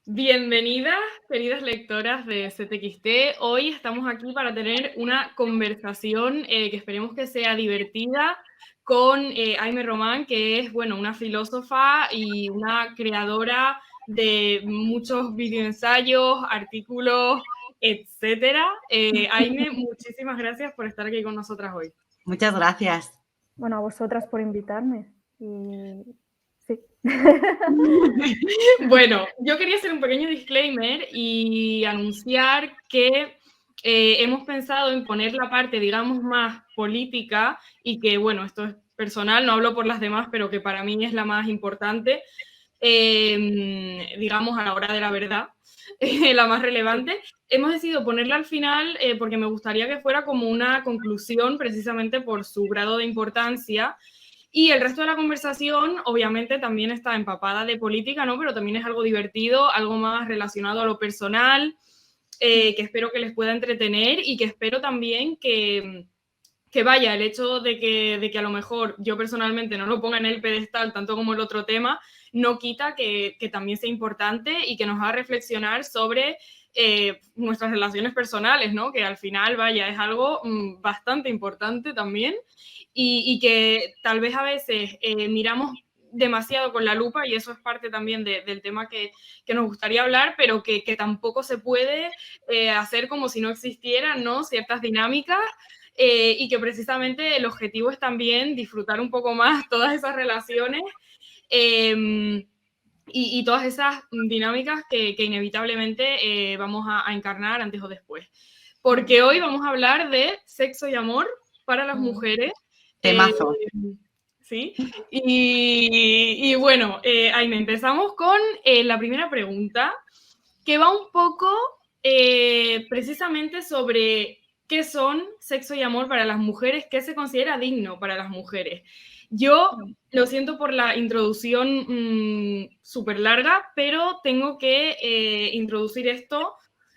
Bienvenidas, queridas lectoras de CTXT. Hoy estamos aquí para tener una conversación que esperemos que sea divertida con Aimee Román, que es, bueno, una filósofa y una creadora de muchos videoensayos, artículos, etcétera. Aimee, muchísimas gracias por estar aquí con nosotras hoy. Muchas gracias. Bueno, a vosotras por invitarme. Y sí. Bueno, yo quería hacer un pequeño disclaimer y anunciar que hemos pensado en poner la parte, digamos, más política y que, bueno, esto es personal, no hablo por las demás, pero que para mí es la más importante, digamos, a la hora de la verdad, la más relevante. Hemos decidido ponerla al final porque me gustaría que fuera como una conclusión, precisamente por su grado de importancia. Y el resto de la conversación, obviamente, también está empapada de política, ¿no? Pero también es algo divertido, algo más relacionado a lo personal, que espero que les pueda entretener y que espero también que vaya, el hecho de que a lo mejor yo personalmente no lo ponga en el pedestal tanto como el otro tema, no quita que también sea importante y que nos haga reflexionar sobre nuestras relaciones personales, ¿no? Que al final, vaya, es algo bastante importante también y que tal vez a veces miramos demasiado con la lupa y eso es parte también del tema que nos gustaría hablar, pero que tampoco se puede hacer como si no existieran, ¿no? Ciertas dinámicas y que precisamente el objetivo es también disfrutar un poco más todas esas relaciones y todas esas dinámicas que inevitablemente vamos a encarnar antes o después. Porque hoy vamos a hablar de sexo y amor para las mujeres. Temazo. Sí, y bueno, Aime, empezamos con la primera pregunta, que va un poco precisamente sobre qué son sexo y amor para las mujeres, qué se considera digno para las mujeres. Yo lo siento por la introducción súper larga, pero tengo que introducir esto,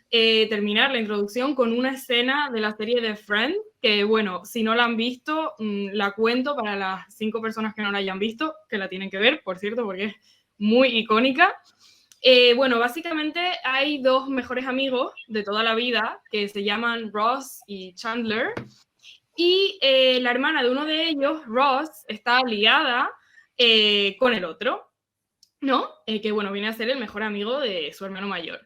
terminar la introducción con una escena de la serie de Friends, que bueno, si no la han visto, la cuento para las 5 personas que no la hayan visto, que la tienen que ver, por cierto, porque es muy icónica. Bueno, básicamente hay dos mejores amigos de toda la vida que se llaman Ross y Chandler. Y la hermana de uno de ellos, Ross, está liada con el otro, ¿no? Que bueno, viene a ser el mejor amigo de su hermano mayor.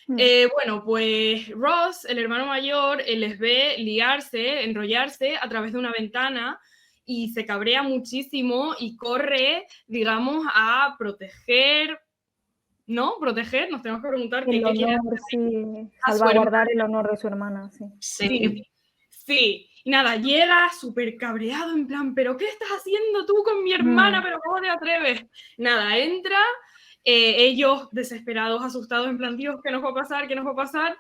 Bueno, pues Ross, el hermano mayor, les ve liarse, enrollarse a través de una ventana y se cabrea muchísimo y corre, digamos, a proteger, ¿no? Proteger, nos tenemos que preguntar el qué quiere honor, sí, a su salvaguardar el honor de su hermana, sí. Sí, sí. Y nada, llega súper cabreado, en plan, ¿pero qué estás haciendo tú con mi hermana? ¿Pero cómo te atreves? Nada, entra, ellos desesperados, asustados, en plan, Dios, ¿qué nos va a pasar? ¿Qué nos va a pasar?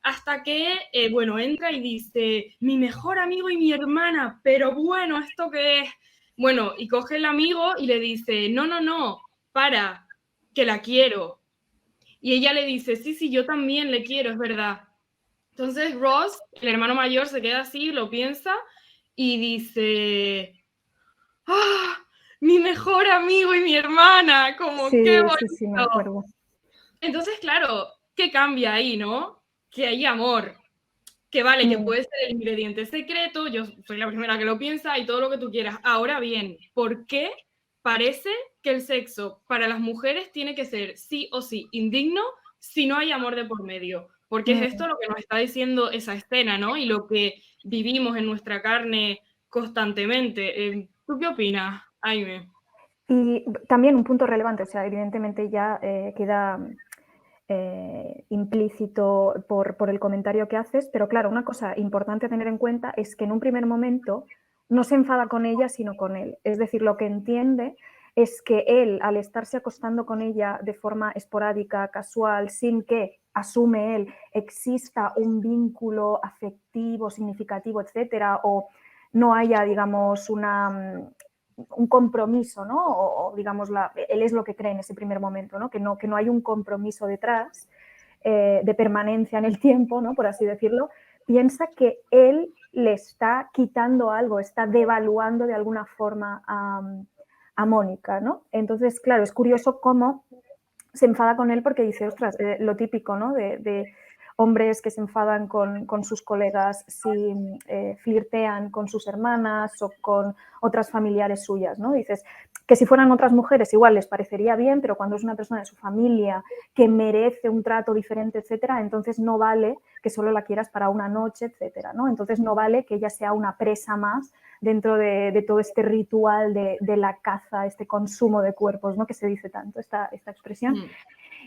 Hasta que, bueno, entra y dice, mi mejor amigo y mi hermana, pero bueno, ¿esto qué es? Bueno, y coge el amigo y le dice, no, no, no, para, que la quiero. Y ella le dice, sí, sí, yo también le quiero, es verdad. Entonces Ross, el hermano mayor, se queda así, lo piensa y dice, ¡ah! Mi mejor amigo y mi hermana, como sí, qué bonito. Sí, sí, me acuerdo. Entonces, claro, ¿qué cambia ahí, no? Que hay amor, que vale, que puede ser el ingrediente secreto, yo soy la primera que lo piensa y todo lo que tú quieras. Ahora bien, ¿por qué parece que el sexo para las mujeres tiene que ser sí o sí indigno si no hay amor de por medio? Porque es esto lo que nos está diciendo esa escena, ¿no? Y lo que vivimos en nuestra carne constantemente. ¿Tú qué opinas, Aime? Y también un punto relevante, o sea, evidentemente ya queda implícito por el comentario que haces, pero claro, una cosa importante a tener en cuenta es que en un primer momento no se enfada con ella, sino con él. Es decir, lo que entiende es que él, al estarse acostando con ella de forma esporádica, casual, sin que, asume él, exista un vínculo afectivo, significativo, etcétera, o no haya, digamos, un compromiso, ¿no? O digamos, él es lo que cree en ese primer momento, ¿no? Que no hay un compromiso detrás de permanencia en el tiempo, ¿no? Por así decirlo, piensa que él le está quitando algo, está devaluando de alguna forma a Mónica, ¿no? Entonces, claro, es curioso cómo se enfada con él porque dice, ostras, lo típico, ¿no? De hombres que se enfadan con sus colegas si flirtean con sus hermanas o con otras familiares suyas, ¿no? Dices que si fueran otras mujeres igual les parecería bien, pero cuando es una persona de su familia que merece un trato diferente, etcétera, entonces no vale que solo la quieras para una noche, etcétera, ¿no? Entonces no vale que ella sea una presa más dentro de todo este ritual de la caza, este consumo de cuerpos, ¿no? Que se dice tanto, esta expresión.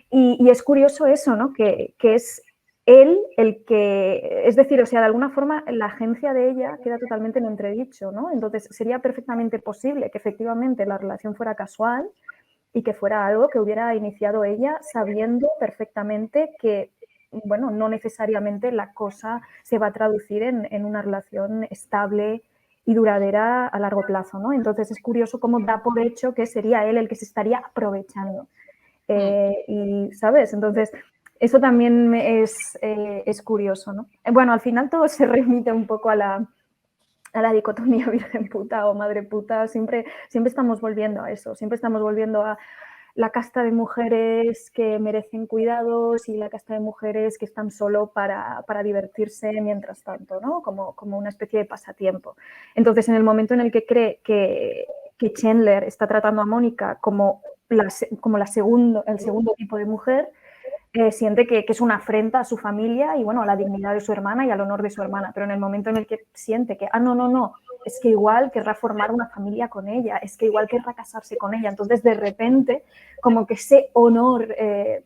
Y es curioso eso, ¿no? Que es él el que, es decir, o sea, de alguna forma la agencia de ella queda totalmente en entredicho, ¿no? Entonces sería perfectamente posible que efectivamente la relación fuera casual y que fuera algo que hubiera iniciado ella sabiendo perfectamente que, bueno, no necesariamente la cosa se va a traducir en una relación estable y duradera a largo plazo, ¿no? Entonces es curioso cómo da por hecho que sería él el que se estaría aprovechando. Y, ¿sabes? Entonces, eso también es curioso, ¿no? Bueno, al final todo se remite un poco a la dicotomía virgen puta o madre puta. Siempre estamos volviendo a eso, siempre estamos volviendo a la casta de mujeres que merecen cuidados y la casta de mujeres que están solo para divertirse mientras tanto, ¿no? Como una especie de pasatiempo. Entonces, en el momento en el que cree que Chandler está tratando a Mónica como el segundo tipo de mujer, siente que es una afrenta a su familia y, bueno, a la dignidad de su hermana y al honor de su hermana. Pero en el momento en el que siente que, no, es que igual querrá formar una familia con ella, es que igual querrá casarse con ella. Entonces, de repente, como que ese honor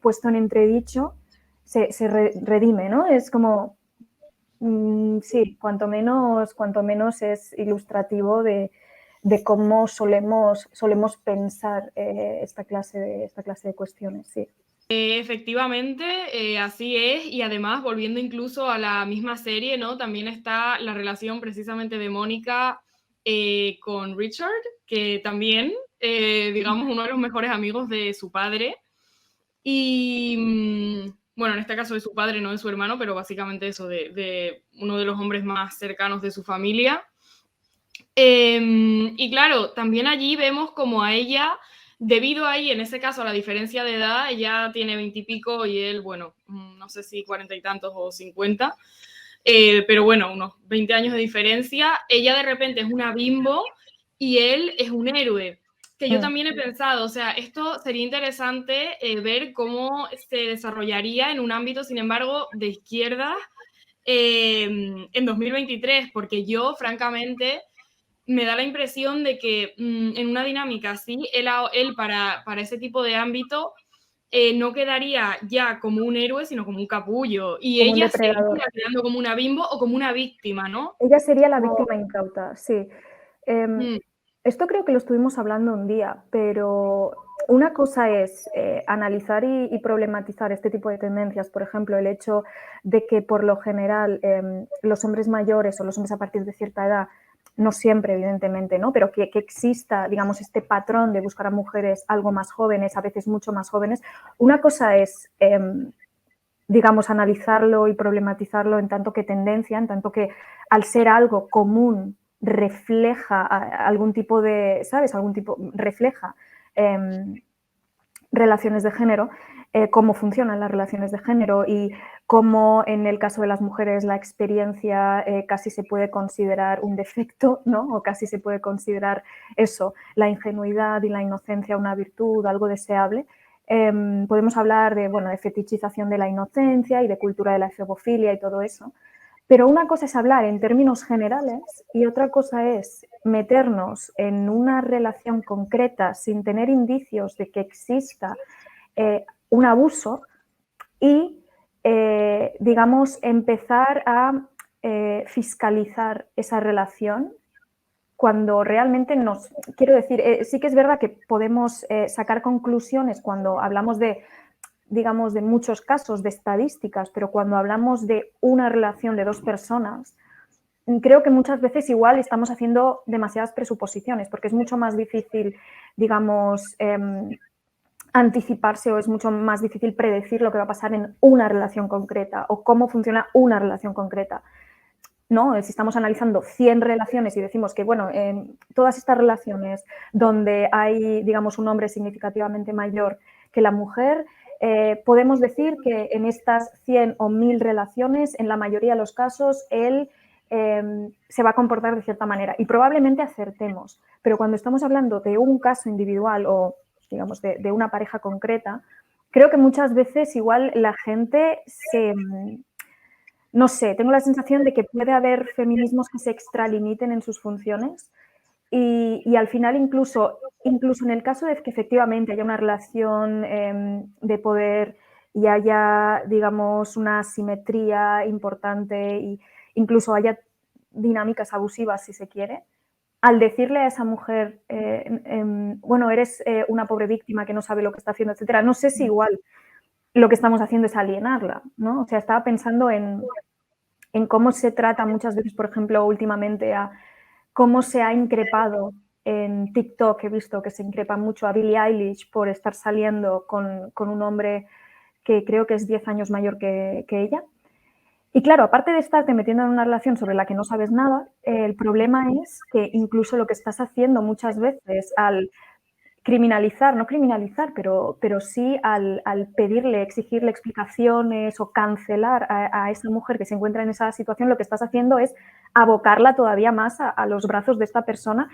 puesto en entredicho se redime, ¿no? Es como, sí, cuanto menos es ilustrativo de cómo solemos pensar esta clase de cuestiones, sí. Efectivamente, así es, y además, volviendo incluso a la misma serie, ¿no? También está la relación precisamente de Mónica con Richard, que también, digamos, uno de los mejores amigos de su padre, y bueno, en este caso de su padre, no de su hermano, pero básicamente eso, de uno de los hombres más cercanos de su familia. Y claro, también allí vemos como a ella, debido ahí, en ese caso, a la diferencia de edad, ella tiene 20 y pico y él, bueno, no sé si 40 y tantos o 50, pero bueno, unos 20 años de diferencia. Ella de repente es una bimbo y él es un héroe, que yo también he pensado, o sea, esto sería interesante ver cómo se desarrollaría en un ámbito, sin embargo, de izquierda en 2023, porque yo, francamente, me da la impresión de que en una dinámica así, él para ese tipo de ámbito no quedaría ya como un héroe, sino como un capullo. Y Como un ella depredador. seguiría quedando como una bimbo o como una víctima, ¿no? Ella sería la víctima incauta, sí. Mm. Esto creo que lo estuvimos hablando un día, pero una cosa es analizar y problematizar este tipo de tendencias. Por ejemplo, el hecho de que por lo general los hombres mayores o los hombres a partir de cierta edad, no siempre evidentemente, ¿no? Pero que exista, digamos, este patrón de buscar a mujeres algo más jóvenes, a veces mucho más jóvenes. Una cosa es digamos, analizarlo y problematizarlo en tanto que tendencia, en tanto que al ser algo común refleja algún tipo de, ¿sabes? Refleja relaciones de género, cómo funcionan las relaciones de género y cómo en el caso de las mujeres la experiencia casi se puede considerar un defecto, ¿no? O casi se puede considerar eso, la ingenuidad y la inocencia una virtud, algo deseable. Podemos hablar de fetichización de la inocencia y de cultura de la efebofilia y todo eso. Pero una cosa es hablar en términos generales y otra cosa es meternos en una relación concreta sin tener indicios de que exista un abuso y, digamos, empezar a fiscalizar esa relación cuando realmente quiero decir, sí que es verdad que podemos sacar conclusiones cuando hablamos de, digamos, de muchos casos, de estadísticas, pero cuando hablamos de una relación de dos personas, creo que muchas veces igual estamos haciendo demasiadas presuposiciones, porque es mucho más difícil, digamos, anticiparse o es mucho más difícil predecir lo que va a pasar en una relación concreta o cómo funciona una relación concreta. ¿No? Si estamos analizando 100 relaciones y decimos que, bueno, en todas estas relaciones donde hay, digamos, un hombre significativamente mayor que la mujer, podemos decir que en estas 100 o 1000 relaciones, en la mayoría de los casos, él se va a comportar de cierta manera y probablemente acertemos. Pero cuando estamos hablando de un caso individual o, digamos, de una pareja concreta, creo que muchas veces igual la gente no sé, tengo la sensación de que puede haber feminismos que se extralimiten en sus funciones y al final incluso en el caso de que efectivamente haya una relación de poder y haya, digamos, una simetría importante e incluso haya dinámicas abusivas, si se quiere, al decirle a esa mujer, bueno, eres una pobre víctima que no sabe lo que está haciendo, etcétera, no sé si igual lo que estamos haciendo es alienarla, ¿no? O sea, estaba pensando en cómo se trata muchas veces, por ejemplo, últimamente a cómo se ha increpado en TikTok, he visto que se increpa mucho a Billie Eilish por estar saliendo con un hombre que creo que es 10 años mayor que ella. Y claro, aparte de estarte metiendo en una relación sobre la que no sabes nada, el problema es que incluso lo que estás haciendo muchas veces al criminalizar, no criminalizar, pero sí al pedirle, exigirle explicaciones o cancelar a esa mujer que se encuentra en esa situación, lo que estás haciendo es abocarla todavía más a los brazos de esta persona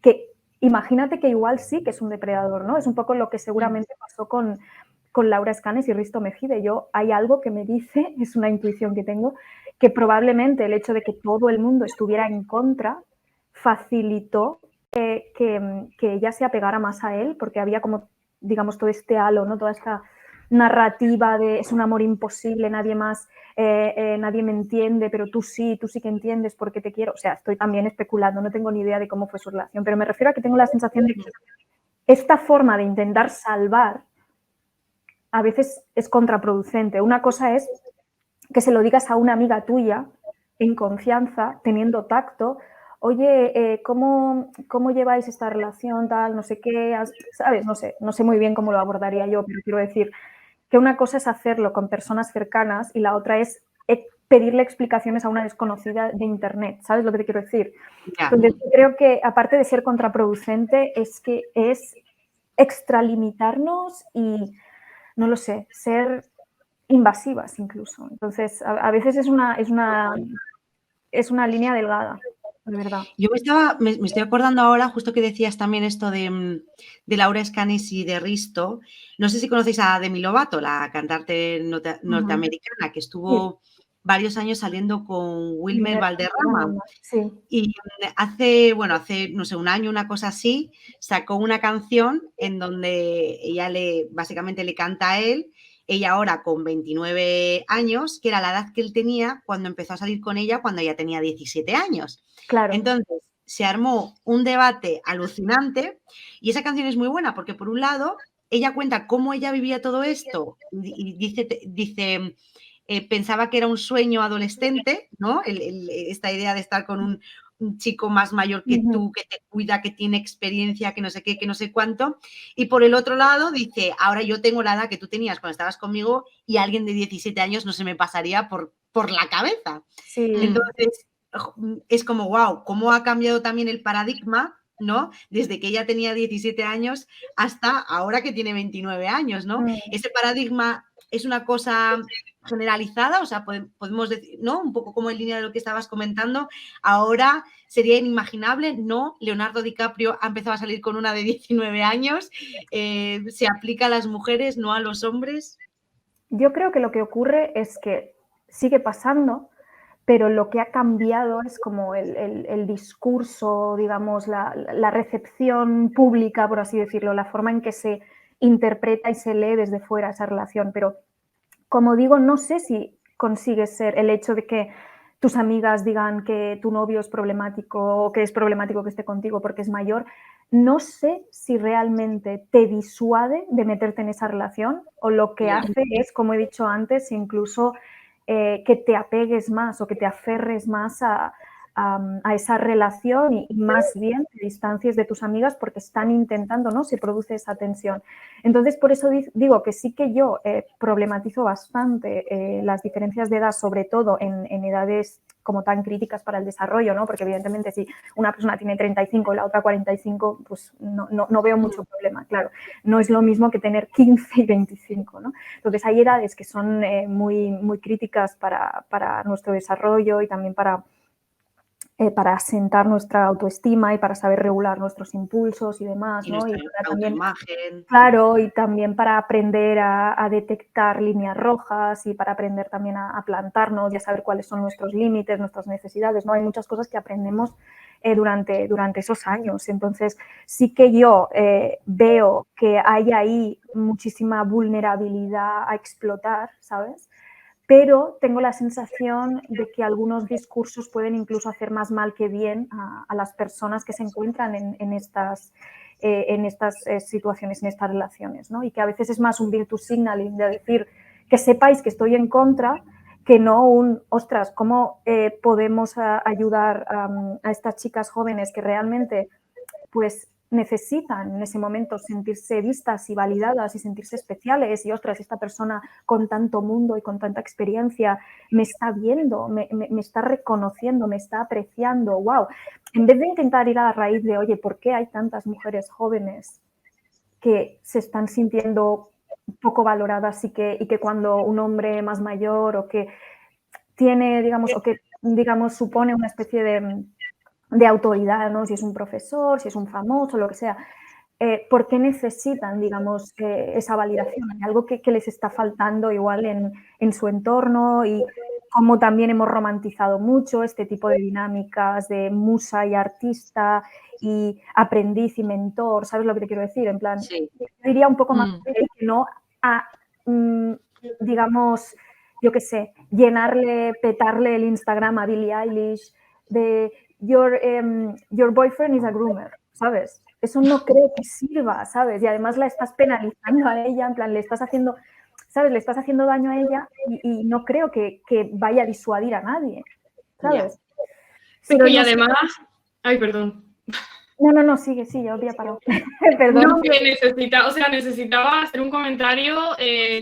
que imagínate que igual sí que es un depredador, ¿no? Es un poco lo que seguramente pasó con Laura Escanes y Risto Mejide. Hay algo que me dice, es una intuición que tengo, que probablemente el hecho de que todo el mundo estuviera en contra facilitó que ella se apegara más a él, porque había como, digamos, todo este halo, ¿no? Toda esta narrativa de es un amor imposible, nadie más, nadie me entiende, pero tú sí que entiendes porque te quiero. O sea, estoy también especulando, no tengo ni idea de cómo fue su relación, pero me refiero a que tengo la sensación de que esta forma de intentar salvar a veces es contraproducente. Una cosa es que se lo digas a una amiga tuya en confianza, teniendo tacto, oye, ¿cómo lleváis esta relación, tal, no sé qué, ¿sabes? No sé muy bien cómo lo abordaría yo, pero quiero decir que una cosa es hacerlo con personas cercanas y la otra es pedirle explicaciones a una desconocida de internet, ¿sabes lo que te quiero decir? Ya. Entonces, creo que aparte de ser contraproducente, es que es extralimitarnos y, no lo sé, ser invasivas incluso. Entonces, a veces es una línea delgada, de verdad. Yo me estoy acordando ahora, justo que decías también esto de Laura Escanes y de Risto. No sé si conocéis a Demi Lovato, la cantante norteamericana, que estuvo varios años saliendo con Wilmer Valderrama. Sí. Y hace, no sé, un año, una cosa así, sacó una canción en donde ella básicamente le canta a él. Ella ahora con 29 años, que era la edad que él tenía cuando empezó a salir con ella cuando ella tenía 17 años. Claro. Entonces, se armó un debate alucinante y esa canción es muy buena porque, por un lado, ella cuenta cómo ella vivía todo esto y dice pensaba que era un sueño adolescente, ¿no? Esta idea de estar con un chico más mayor que tú, que te cuida, que tiene experiencia, que no sé qué, que no sé cuánto. Y por el otro lado dice, ahora yo tengo la edad que tú tenías cuando estabas conmigo y alguien de 17 años no se me pasaría por la cabeza. Sí. Entonces, es como, wow, cómo ha cambiado también el paradigma, ¿no? Desde que ella tenía 17 años hasta ahora que tiene 29 años, ¿no? Ese paradigma es una cosa generalizada, o sea, podemos decir, ¿no? Un poco como en línea de lo que estabas comentando, ahora sería inimaginable, ¿no? Leonardo DiCaprio ha empezado a salir con una de 19 años, se aplica a las mujeres, no a los hombres. Yo creo que lo que ocurre es que sigue pasando, pero lo que ha cambiado es como el discurso, digamos, la recepción pública, por así decirlo, la forma en que se interpreta y se lee desde fuera esa relación. Pero, como digo, no sé si consigues ser el hecho de que tus amigas digan que tu novio es problemático o que es problemático que esté contigo porque es mayor. No sé si realmente te disuade de meterte en esa relación o lo que hace es, como he dicho antes, incluso que te apegues más o que te aferres más a a esa relación y más bien te distancies de tus amigas porque están intentando, ¿no? Se produce esa tensión. Entonces, por eso digo que sí que yo problematizo bastante las diferencias de edad, sobre todo en edades como tan críticas para el desarrollo, ¿no? Porque evidentemente si una persona tiene 35 y la otra 45, pues no veo mucho problema, claro. No es lo mismo que tener 15 y 25, ¿no? Entonces hay edades que son muy, muy críticas para nuestro desarrollo y también para asentar nuestra autoestima y para saber regular nuestros impulsos y demás, Y ¿no? nuestra Y para también, autoimagen. claro, y también para aprender a detectar líneas rojas y para aprender también a plantarnos y a saber cuáles son nuestros límites, nuestras necesidades, ¿no? Hay muchas cosas que aprendemos durante esos años. Entonces, sí que yo veo que hay ahí muchísima vulnerabilidad a explotar, ¿sabes? Pero tengo la sensación de que algunos discursos pueden incluso hacer más mal que bien a las personas que se encuentran en estas situaciones, en estas relaciones, ¿no? Y que a veces es más un virtue signaling de decir que sepáis que estoy en contra, que no un, ostras, ¿cómo podemos ayudar a estas chicas jóvenes que realmente pues necesitan en ese momento sentirse vistas y validadas y sentirse especiales y ostras, esta persona con tanto mundo y con tanta experiencia me está viendo, me está reconociendo, me está apreciando, wow. En vez de intentar ir a la raíz de, oye, ¿por qué hay tantas mujeres jóvenes que se están sintiendo poco valoradas y que cuando un hombre más mayor o que tiene, digamos, o que, digamos, supone una especie de autoridad, ¿no? Si es un profesor, si es un famoso, lo que sea, ¿por qué necesitan, digamos, esa validación? Hay algo que les está faltando igual en su entorno y como también hemos romantizado mucho este tipo de dinámicas de musa y artista y aprendiz y mentor, ¿sabes lo que te quiero decir? En plan, Sí. yo diría un poco más que no a, digamos, yo qué sé, petarle el Instagram a Billie Eilish de your boyfriend is a groomer, ¿sabes? Eso no creo que sirva, ¿sabes? Y además la estás penalizando a ella, en plan, le estás haciendo, ¿sabes? Le estás haciendo daño a ella y no creo que vaya a disuadir a nadie, ¿sabes? Pero y además... Ay, perdón. No, sigue, yo había parado. Perdón. No, que necesitaba hacer un comentario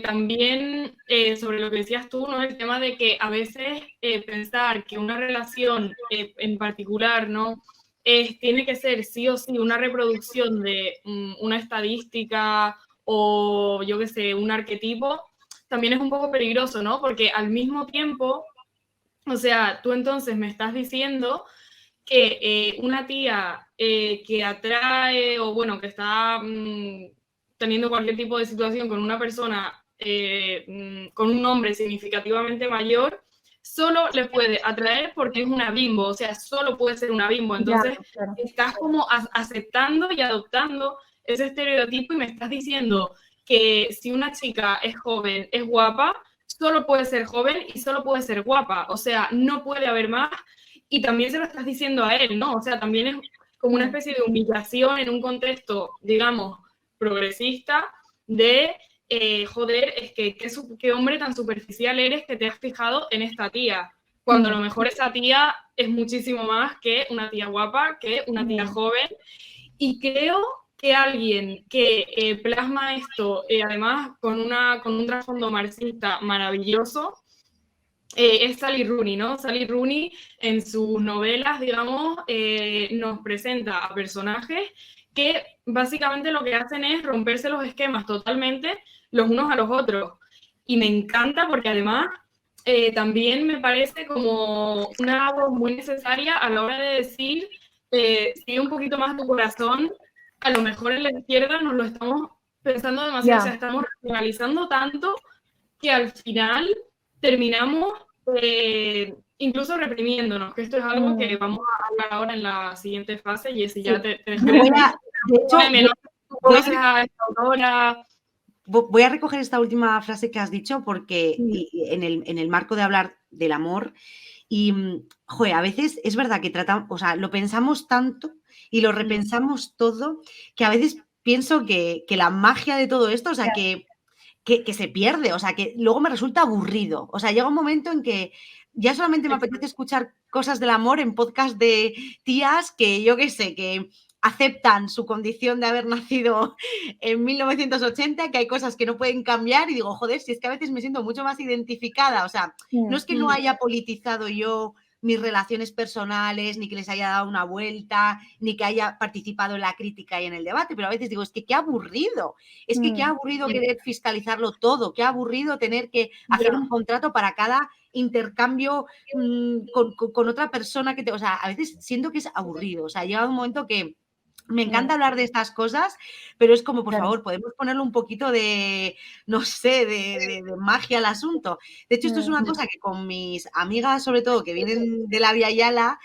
también sobre lo que decías tú, ¿no? El tema de que a veces pensar que una relación en particular, ¿no? Tiene que ser sí o sí una reproducción de una estadística o yo qué sé, un arquetipo, también es un poco peligroso, ¿no? Porque al mismo tiempo, o sea, tú entonces me estás diciendo que una tía que atrae o bueno, que está teniendo cualquier tipo de situación con una persona, con un hombre significativamente mayor, solo le puede atraer porque es una bimbo, o sea, solo puede ser una bimbo. Entonces, claro. Estás como aceptando y adoptando ese estereotipo y me estás diciendo que si una chica es joven, es guapa, solo puede ser joven y solo puede ser guapa, o sea, no puede haber más. Y también se lo estás diciendo a él, ¿no? O sea, también es como una especie de humillación en un contexto, digamos, progresista de, joder, es que qué hombre tan superficial eres que te has fijado en esta tía, cuando a lo mejor esa tía es muchísimo más que una tía guapa, que una tía joven. Y creo que alguien que plasma esto, además con un trasfondo marxista maravilloso, es Sally Rooney, ¿no? Sally Rooney en sus novelas, digamos, nos presenta a personajes que básicamente lo que hacen es romperse los esquemas totalmente los unos a los otros. Y me encanta porque además también me parece como una voz muy necesaria a la hora de decir, sigue un poquito más tu corazón, a lo mejor en la izquierda nos lo estamos pensando demasiado, o sea, estamos racionalizando tanto que al final terminamos incluso reprimiénnos, que esto es algo que vamos a hablar ahora en la siguiente fase, y si ya te dejaré voy a recoger esta última frase que has dicho porque en el marco de hablar del amor y, joder, a veces es verdad que tratamos, o sea, lo pensamos tanto y lo repensamos todo que a veces pienso que la magia de todo esto, o sea, que se pierde, o sea, que luego me resulta aburrido. O sea, llega un momento en que ya solamente me apetece escuchar cosas del amor en podcast de tías que, yo qué sé, que aceptan su condición de haber nacido en 1980, que hay cosas que no pueden cambiar y digo, joder, si es que a veces me siento mucho más identificada, o sea, no es que no haya politizado yo mis relaciones personales, ni que les haya dado una vuelta, ni que haya participado en la crítica y en el debate, pero a veces digo, es que qué aburrido, es que qué aburrido querer fiscalizarlo todo, qué aburrido tener que hacer un contrato para cada intercambio con otra persona que te... O sea, a veces siento que es aburrido, o sea, llega un momento que me encanta hablar de estas cosas, pero es como, por favor, podemos ponerle un poquito de, no sé, de magia al asunto. De hecho, esto es una cosa que con mis amigas, sobre todo, que vienen de la Via Yala,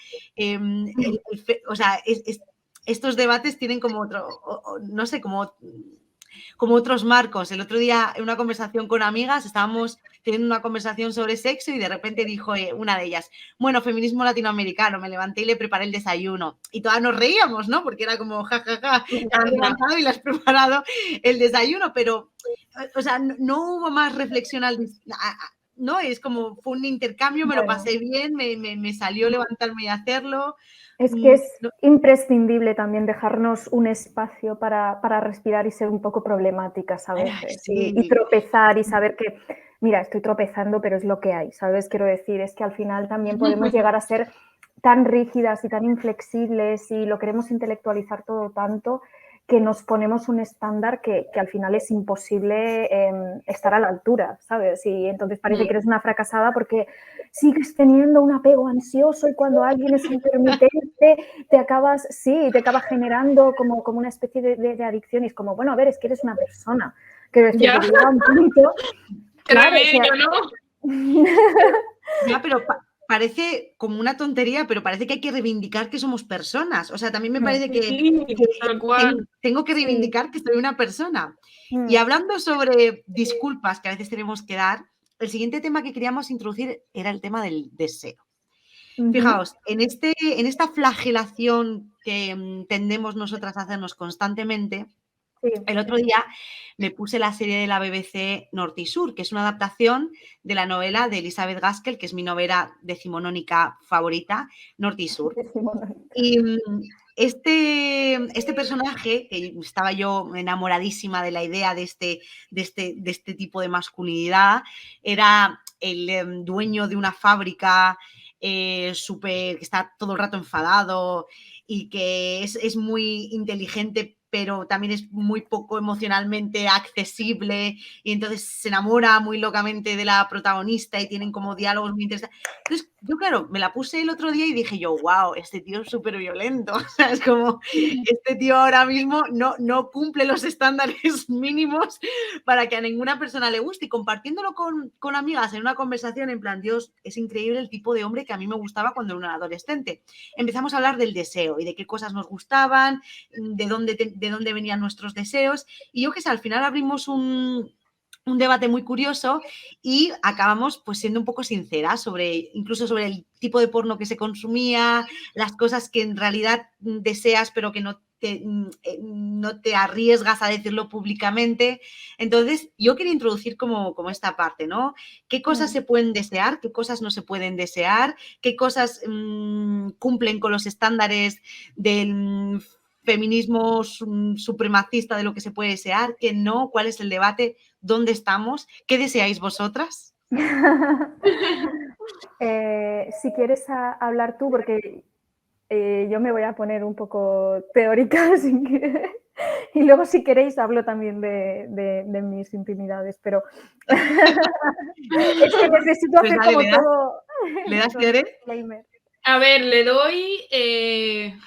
o sea, estos debates tienen como otro, no sé, como otros marcos. El otro día, en una conversación con amigas, estábamos teniendo una conversación sobre sexo y de repente dijo una de ellas, bueno, feminismo latinoamericano, me levanté y le preparé el desayuno. Y todas nos reíamos, ¿no? Porque era como, jajaja, te has levantado y le has preparado el desayuno, pero, o sea, no hubo más reflexión no, es como, fue un intercambio, me lo pasé bien, me salió levantarme y hacerlo. Es que es imprescindible también dejarnos un espacio para respirar y ser un poco problemáticas a veces. Sí. Y tropezar y saber que, mira, estoy tropezando, pero es lo que hay, ¿sabes? Quiero decir, es que al final también podemos llegar a ser tan rígidas y tan inflexibles y lo queremos intelectualizar todo tanto que nos ponemos un estándar que al final es imposible estar a la altura, ¿sabes? Y entonces parece que eres una fracasada porque sigues teniendo un apego ansioso y cuando alguien es intermitente te acaba generando como una especie de adicción y es como, bueno, a ver, es que eres una persona. Quiero decir, que llega un punto... Claro, ¿no? Ya, pero parece como una tontería, pero parece que hay que reivindicar que somos personas. O sea, también me parece que tengo que reivindicar que soy una persona. Y hablando sobre disculpas que a veces tenemos que dar, el siguiente tema que queríamos introducir era el tema del deseo. Fijaos, en esta flagelación que tendemos nosotras a hacernos constantemente, el otro día me puse la serie de la BBC Norte y Sur, que es una adaptación de la novela de Elizabeth Gaskell, que es mi novela decimonónica favorita, Norte y Sur. Y este personaje, que estaba yo enamoradísima de la idea de este tipo de masculinidad, era el dueño de una fábrica que está todo el rato enfadado y que es muy inteligente, pero también es muy poco emocionalmente accesible y entonces se enamora muy locamente de la protagonista y tienen como diálogos muy interesantes. Entonces, yo, claro, me la puse el otro día y dije yo, wow, este tío es súper violento. O sea, es como, este tío ahora mismo no cumple los estándares mínimos para que a ninguna persona le guste. Y compartiéndolo con amigas en una conversación, en plan, Dios, es increíble el tipo de hombre que a mí me gustaba cuando era una adolescente. Empezamos a hablar del deseo y de qué cosas nos gustaban, de dónde venían nuestros deseos. Y yo que sé, al final abrimos un debate muy curioso y acabamos pues siendo un poco sinceras incluso sobre el tipo de porno que se consumía, las cosas que en realidad deseas pero que no te arriesgas a decirlo públicamente. Entonces, yo quería introducir como esta parte, ¿no? ¿Qué cosas se pueden desear? ¿Qué cosas no se pueden desear? ¿Qué cosas cumplen con los estándares del feminismo supremacista de lo que se puede desear? ¿Qué no? ¿Cuál es el debate? ¿Dónde estamos? ¿Qué deseáis vosotras? Si quieres hablar tú, porque yo me voy a poner un poco teórica y luego si queréis hablo también de mis intimidades, pero es que necesito hacer como todo. ¿Le das, Fiore? A ver, le doy...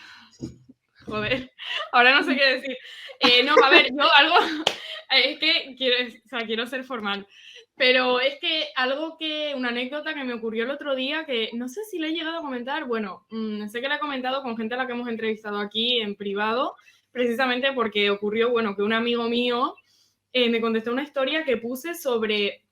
Joder, ahora no sé qué decir. No, a ver, yo algo... Es que quiero ser formal. Pero es que una anécdota que me ocurrió el otro día, que no sé si le he llegado a comentar, bueno, sé que la he comentado con gente a la que hemos entrevistado aquí en privado, precisamente porque ocurrió, bueno, que un amigo mío me contestó una historia que puse sobre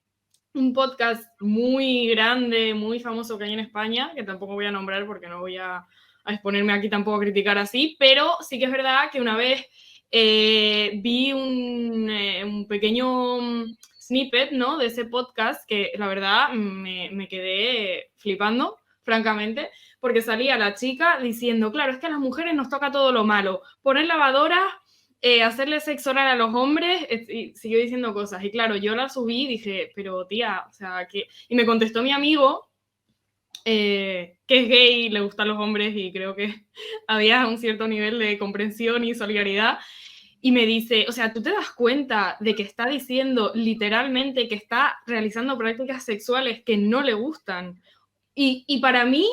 un podcast muy grande, muy famoso que hay en España, que tampoco voy a nombrar porque no voy a exponerme aquí tampoco a criticar así, pero sí que es verdad que una vez vi un pequeño snippet, ¿no?, de ese podcast que la verdad me quedé flipando, francamente, porque salía la chica diciendo, claro, es que a las mujeres nos toca todo lo malo, poner lavadoras, hacerle sexo oral a los hombres, y siguió diciendo cosas. Y claro, yo la subí y dije, pero tía, o sea, que... Y me contestó mi amigo, que es gay, le gustan los hombres y creo que había un cierto nivel de comprensión y solidaridad. Y me dice, o sea, ¿tú te das cuenta de que está diciendo literalmente que está realizando prácticas sexuales que no le gustan? Y para mí,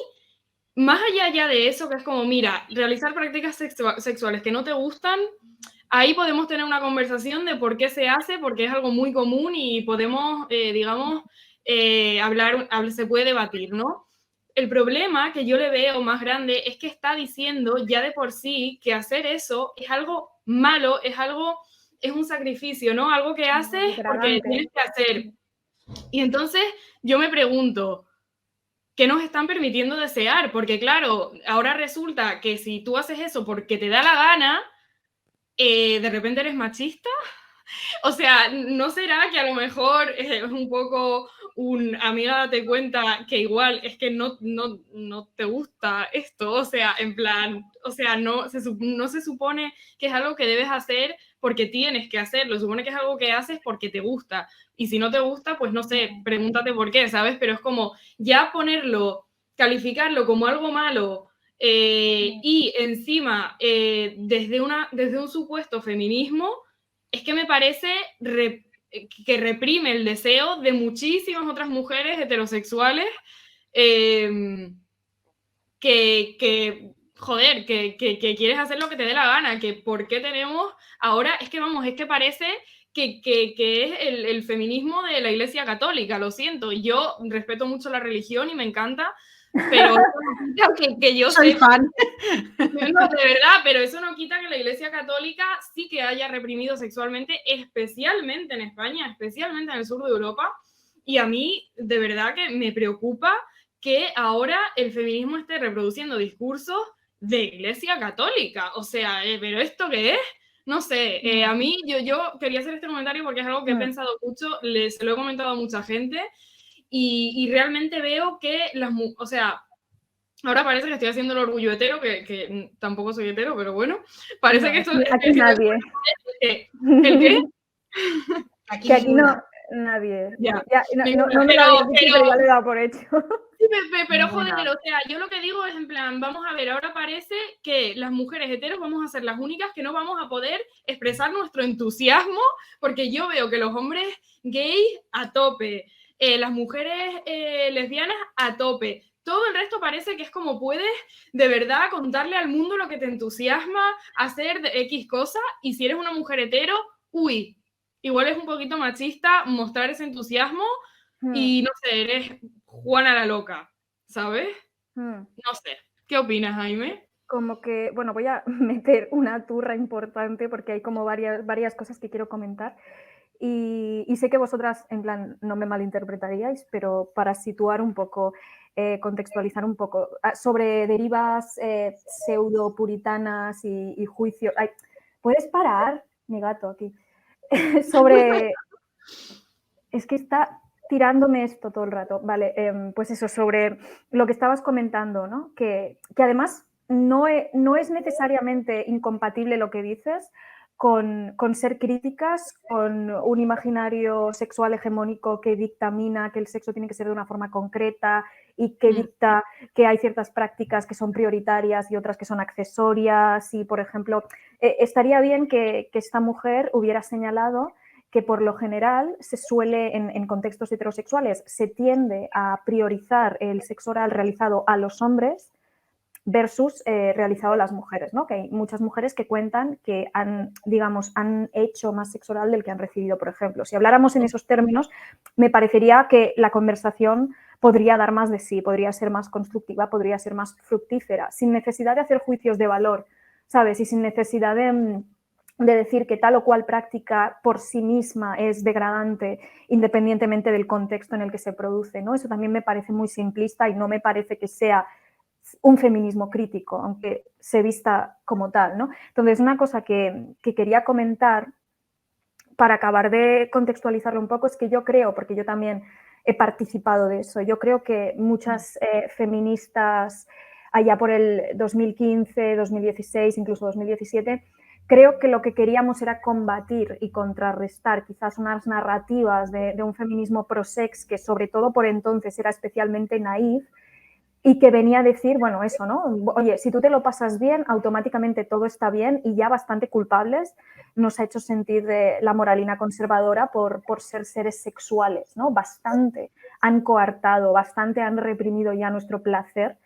más allá ya de eso, que es como, mira, realizar prácticas sexuales que no te gustan, ahí podemos tener una conversación de por qué se hace, porque es algo muy común y podemos, digamos, se puede debatir, ¿no? El problema que yo le veo más grande es que está diciendo ya de por sí que hacer eso es algo malo, es un sacrificio, ¿no? Algo que haces porque tienes que hacer. Y entonces yo me pregunto, ¿qué nos están permitiendo desear? Porque claro, ahora resulta que si tú haces eso porque te da la gana, de repente eres machista. O sea, ¿no será que a lo mejor es un poco un amiga date cuenta que igual es que no te gusta esto? O sea, en plan, o sea, no se supone que es algo que debes hacer porque tienes que hacerlo, se supone que es algo que haces porque te gusta. Y si no te gusta, pues no sé, pregúntate por qué, ¿sabes? Pero es como ya ponerlo, calificarlo como algo malo, y encima, desde un supuesto feminismo, es que me parece que reprime el deseo de muchísimas otras mujeres heterosexuales, joder, que quieres hacer lo que te dé la gana, que por qué tenemos ahora, es que vamos, es que parece que es el feminismo de la Iglesia Católica, lo siento, yo respeto mucho la religión y me encanta, pero que yo soy fan. No, de verdad, pero eso no quita que la Iglesia Católica sí que haya reprimido sexualmente, especialmente en España, especialmente en el sur de Europa. Y a mí, de verdad, que me preocupa que ahora el feminismo esté reproduciendo discursos de Iglesia Católica. O sea, ¿pero esto qué es? No sé, a mí, yo quería hacer este comentario porque es algo que he pensado mucho, se lo he comentado a mucha gente y realmente veo que o sea, ahora parece que estoy haciendo el orgullo hetero, que tampoco soy hetero, pero bueno, parece que esto... Aquí nadie. ¿El qué? Que aquí no, nadie. Ya. No me lo había dicho, pero ya lo he dado por hecho. Pero joder, o sea, yo lo que digo es en plan, vamos a ver, ahora parece que las mujeres heteros vamos a ser las únicas que no vamos a poder expresar nuestro entusiasmo, porque yo veo que los hombres gays a tope, las mujeres lesbianas a tope, todo el resto parece que es como puedes de verdad contarle al mundo lo que te entusiasma, hacer de X cosas, y si eres una mujer hetero, uy, igual es un poquito machista mostrar ese entusiasmo y no sé, eres Juana la loca, ¿sabes? No sé. ¿Qué opinas, Jaime? Como que, bueno, voy a meter una turra importante porque hay como varias cosas que quiero comentar. Y sé que vosotras, en plan, no me malinterpretaríais, pero para situar un poco, contextualizar un poco, sobre derivas pseudo-puritanas y juicios. Ay, ¿puedes parar, mi gato, aquí? Sobre... Es que está tirándome esto todo el rato. Vale, pues eso, sobre lo que estabas comentando, ¿no? Que además no es necesariamente incompatible lo que dices con ser críticas, con un imaginario sexual hegemónico que dictamina que el sexo tiene que ser de una forma concreta y que dicta que hay ciertas prácticas que son prioritarias y otras que son accesorias. Y, por ejemplo, estaría bien que esta mujer hubiera señalado que por lo general se suele, en contextos heterosexuales, se tiende a priorizar el sexo oral realizado a los hombres versus realizado a las mujeres, ¿no? Que hay muchas mujeres que cuentan que han hecho más sexo oral del que han recibido, por ejemplo. Si habláramos en esos términos, me parecería que la conversación podría dar más de sí, podría ser más constructiva, podría ser más fructífera, sin necesidad de hacer juicios de valor, ¿sabes? Y sin necesidad de decir que tal o cual práctica por sí misma es degradante independientemente del contexto en el que se produce, ¿no? Eso también me parece muy simplista y no me parece que sea un feminismo crítico, aunque se vista como tal, ¿no? Entonces, una cosa que quería comentar para acabar de contextualizarlo un poco es que yo creo, porque yo también he participado de eso, yo creo que muchas feministas allá por el 2015, 2016, incluso 2017, creo que lo que queríamos era combatir y contrarrestar quizás unas narrativas de un feminismo pro-sex que sobre todo por entonces era especialmente naif y que venía a decir, bueno, eso, ¿no? Oye, si tú te lo pasas bien, automáticamente todo está bien y ya bastante culpables nos ha hecho sentir la moralina conservadora por ser seres sexuales, ¿no? Bastante han coartado, bastante han reprimido ya nuestro placer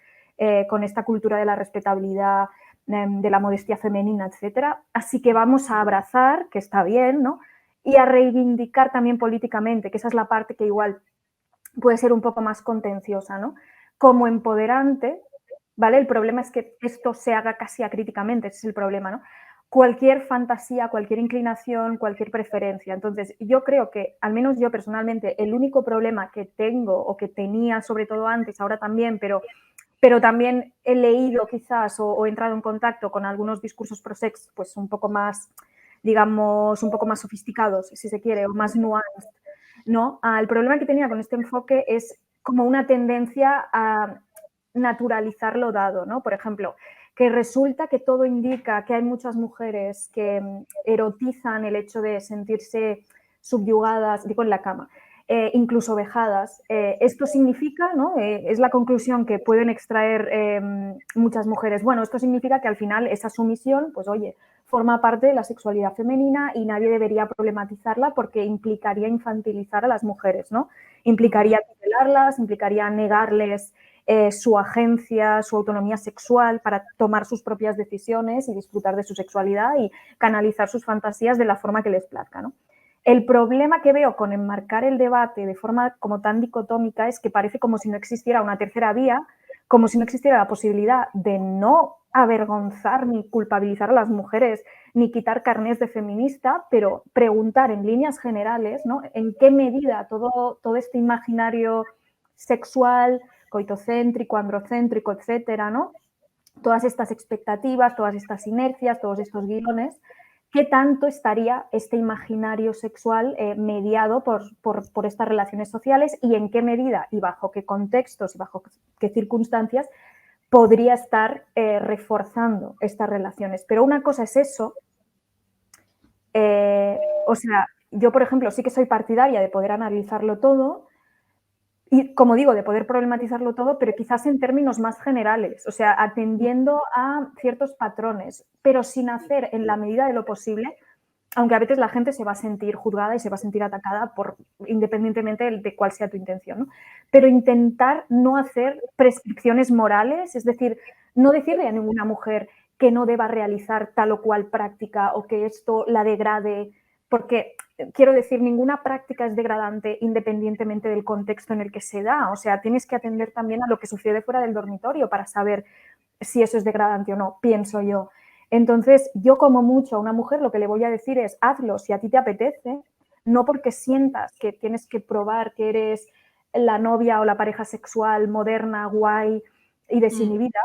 con esta cultura de la respetabilidad, de la modestia femenina, etcétera. Así que vamos a abrazar, que está bien, ¿no? Y a reivindicar también políticamente, que esa es la parte que igual puede ser un poco más contenciosa, ¿no? Como empoderante, ¿vale? El problema es que esto se haga casi acríticamente, ese es el problema, ¿no? Cualquier fantasía, cualquier inclinación, cualquier preferencia. Entonces, yo creo que, al menos yo personalmente, el único problema que tengo o que tenía, sobre todo antes, ahora también, pero también he leído quizás o he entrado en contacto con algunos discursos pro-sex, pues un poco más, digamos, un poco más sofisticados, si se quiere, o más nuanced, ¿no? El problema que tenía con este enfoque es como una tendencia a naturalizar lo dado, ¿no? Por ejemplo, que resulta que todo indica que hay muchas mujeres que erotizan el hecho de sentirse subyugadas, digo en la cama, incluso vejadas. Esto significa, ¿no? Es la conclusión que pueden extraer muchas mujeres. Bueno, esto significa que al final esa sumisión, pues oye, forma parte de la sexualidad femenina y nadie debería problematizarla porque implicaría infantilizar a las mujeres, ¿no? Implicaría tutelarlas, implicaría negarles su agencia, su autonomía sexual para tomar sus propias decisiones y disfrutar de su sexualidad y canalizar sus fantasías de la forma que les plazca, ¿no? El problema que veo con enmarcar el debate de forma como tan dicotómica es que parece como si no existiera una tercera vía, como si no existiera la posibilidad de no avergonzar ni culpabilizar a las mujeres, ni quitar carnés de feminista, pero preguntar en líneas generales, ¿no? En qué medida todo este imaginario sexual, coitocéntrico, androcéntrico, etcétera, ¿no? Todas estas expectativas, todas estas inercias, todos estos guiones, ¿qué tanto estaría este imaginario sexual mediado por estas relaciones sociales y en qué medida y bajo qué contextos y bajo qué circunstancias podría estar reforzando estas relaciones? Pero una cosa es eso, o sea, yo por ejemplo sí que soy partidaria de poder analizarlo todo y, como digo, de poder problematizarlo todo, pero quizás en términos más generales, o sea, atendiendo a ciertos patrones, pero sin hacer en la medida de lo posible, aunque a veces la gente se va a sentir juzgada y se va a sentir atacada independientemente de cuál sea tu intención, ¿no? Pero intentar no hacer prescripciones morales, es decir, no decirle a ninguna mujer que no deba realizar tal o cual práctica o que esto la degrade, porque quiero decir, ninguna práctica es degradante independientemente del contexto en el que se da. O sea, tienes que atender también a lo que sucede fuera del dormitorio para saber si eso es degradante o no, pienso yo. Entonces, yo como mucho a una mujer lo que le voy a decir es hazlo si a ti te apetece, no porque sientas que tienes que probar que eres la novia o la pareja sexual moderna, guay y desinhibida.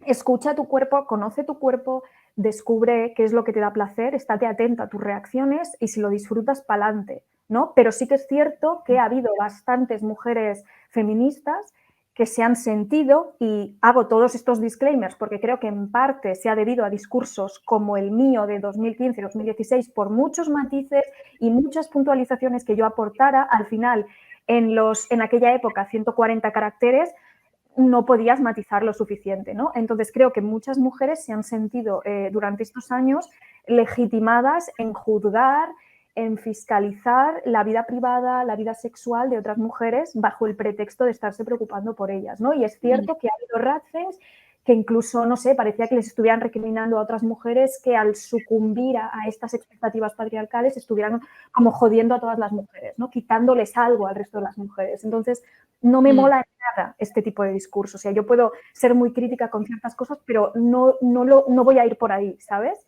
Escucha tu cuerpo, conoce tu cuerpo, descubre qué es lo que te da placer, estate atenta a tus reacciones y si lo disfrutas, pa'lante, ¿no? Pero sí que es cierto que ha habido bastantes mujeres feministas que se han sentido, y hago todos estos disclaimers porque creo que en parte se ha debido a discursos como el mío de 2015-2016 por muchos matices y muchas puntualizaciones que yo aportara, al final en aquella época 140 caracteres no podías matizar lo suficiente, ¿no? Entonces creo que muchas mujeres se han sentido durante estos años legitimadas en juzgar, en fiscalizar la vida privada, la vida sexual de otras mujeres bajo el pretexto de estarse preocupando por ellas, ¿no? Y es cierto que ha habido races que incluso, no sé, parecía que les estuvieran recriminando a otras mujeres que al sucumbir a estas expectativas patriarcales estuvieran como jodiendo a todas las mujeres, ¿no? Quitándoles algo al resto de las mujeres. Entonces, no me mola nada este tipo de discurso. O sea, yo puedo ser muy crítica con ciertas cosas, pero no voy a ir por ahí, ¿sabes?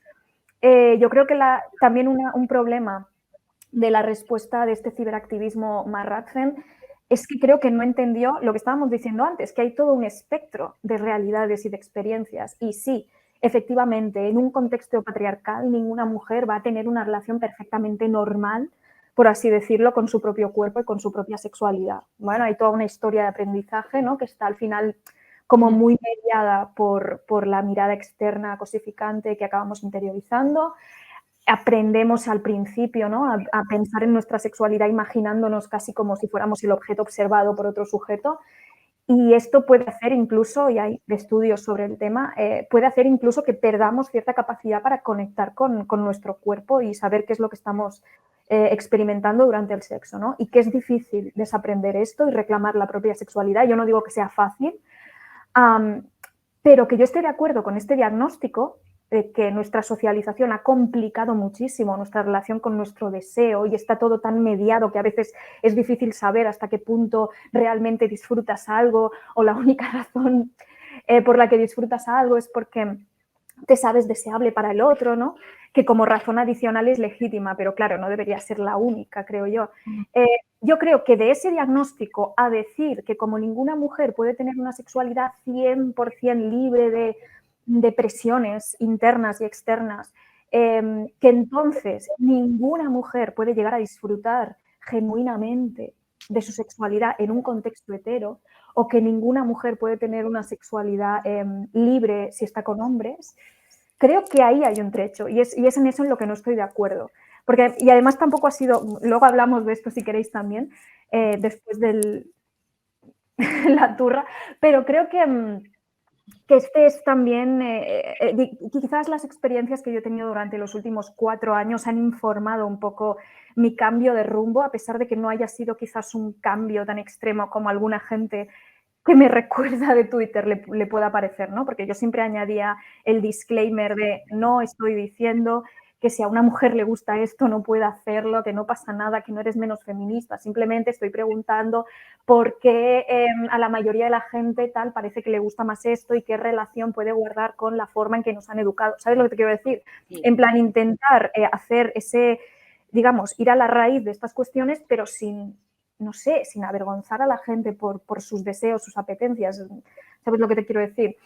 Yo creo que también un problema de la respuesta de este ciberactivismo Marratfen es que creo que no entendió lo que estábamos diciendo antes, que hay todo un espectro de realidades y de experiencias. Y sí, efectivamente, en un contexto patriarcal, ninguna mujer va a tener una relación perfectamente normal, por así decirlo, con su propio cuerpo y con su propia sexualidad. Bueno, hay toda una historia de aprendizaje, ¿no? Que está al final como muy mediada por la mirada externa cosificante que acabamos interiorizando. Aprendemos al principio, ¿no?, a pensar en nuestra sexualidad imaginándonos casi como si fuéramos el objeto observado por otro sujeto. Y esto puede hacer incluso, y hay estudios sobre el tema, puede hacer incluso que perdamos cierta capacidad para conectar con nuestro cuerpo y saber qué es lo que estamos experimentando durante el sexo, ¿no? Y que es difícil desaprender esto y reclamar la propia sexualidad. Yo no digo que sea fácil, pero que yo esté de acuerdo con este diagnóstico, que nuestra socialización ha complicado muchísimo nuestra relación con nuestro deseo y está todo tan mediado que a veces es difícil saber hasta qué punto realmente disfrutas algo, o la única razón por la que disfrutas algo es porque te sabes deseable para el otro, ¿no? Que como razón adicional es legítima, pero claro, no debería ser la única, creo yo. Yo creo que de ese diagnóstico a decir que como ninguna mujer puede tener una sexualidad 100% libre de presiones internas y externas, que entonces ninguna mujer puede llegar a disfrutar genuinamente de su sexualidad en un contexto hetero, o que ninguna mujer puede tener una sexualidad libre si está con hombres, creo que ahí hay un trecho y es en eso en lo que no estoy de acuerdo. Porque, y además tampoco ha sido, luego hablamos de esto si queréis también, después de la turra, pero creo que este es también, quizás las experiencias que yo he tenido durante los últimos 4 años han informado un poco mi cambio de rumbo, a pesar de que no haya sido quizás un cambio tan extremo como alguna gente que me recuerda de Twitter le pueda parecer, ¿no? Porque yo siempre añadía el disclaimer de no estoy diciendo que si a una mujer le gusta esto no puede hacerlo, que no pasa nada, que no eres menos feminista. Simplemente estoy preguntando por qué a la mayoría de la gente tal parece que le gusta más esto y qué relación puede guardar con la forma en que nos han educado. ¿Sabes lo que te quiero decir? Sí. En plan, intentar hacer ese, digamos, ir a la raíz de estas cuestiones, pero sin, no sé, sin avergonzar a la gente por sus deseos, sus apetencias. ¿Sabes lo que te quiero decir?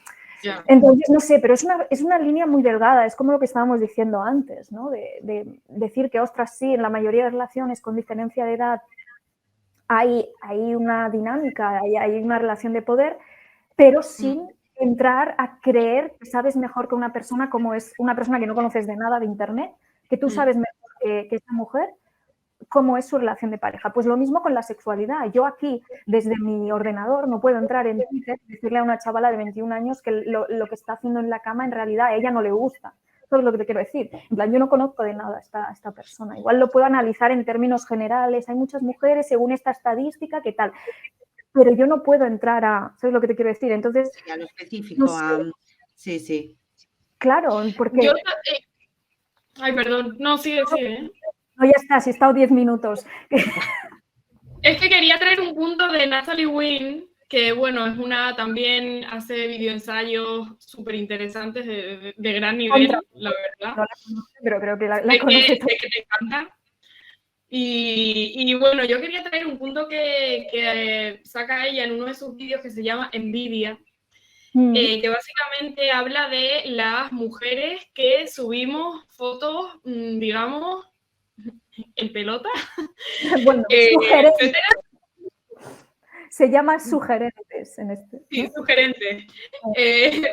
Ya. Entonces, no sé, pero es una línea muy delgada, es como lo que estábamos diciendo antes, ¿no? De decir que, ostras, sí, en la mayoría de relaciones con diferencia de edad hay una dinámica, hay una relación de poder, pero sin entrar a creer que sabes mejor que una persona como es una persona que no conoces de nada de internet, que tú sabes mejor que esa mujer, cómo es su relación de pareja. Pues lo mismo con la sexualidad. Yo aquí, desde mi ordenador, no puedo entrar en Twitter y decirle a una chavala de 21 años que lo que está haciendo en la cama en realidad a ella no le gusta. Eso es lo que te quiero decir. En plan, yo no conozco de nada a esta persona. Igual lo puedo analizar en términos generales. Hay muchas mujeres según esta estadística, ¿qué tal? Pero yo no puedo entrar a... ¿Sabes lo que te quiero decir? Entonces... Sí, a lo específico. No sé. Sí, sí. Claro, porque... Yo, ay, perdón. No, sigue. No, ya está, si he estado 10 minutos. Es que quería traer un punto de Natalie Wynn, que bueno, es también hace videoensayos súper interesantes de gran nivel, la verdad. No la conozco, pero creo que la sé conoce. que te encanta. Y bueno, yo quería traer un punto que saca ella en uno de sus vídeos que se llama Envidia, que básicamente habla de las mujeres que subimos fotos, digamos, en pelota. Bueno, sugerentes. Etcétera. Se llama sugerentes en este. Sí, sugerente.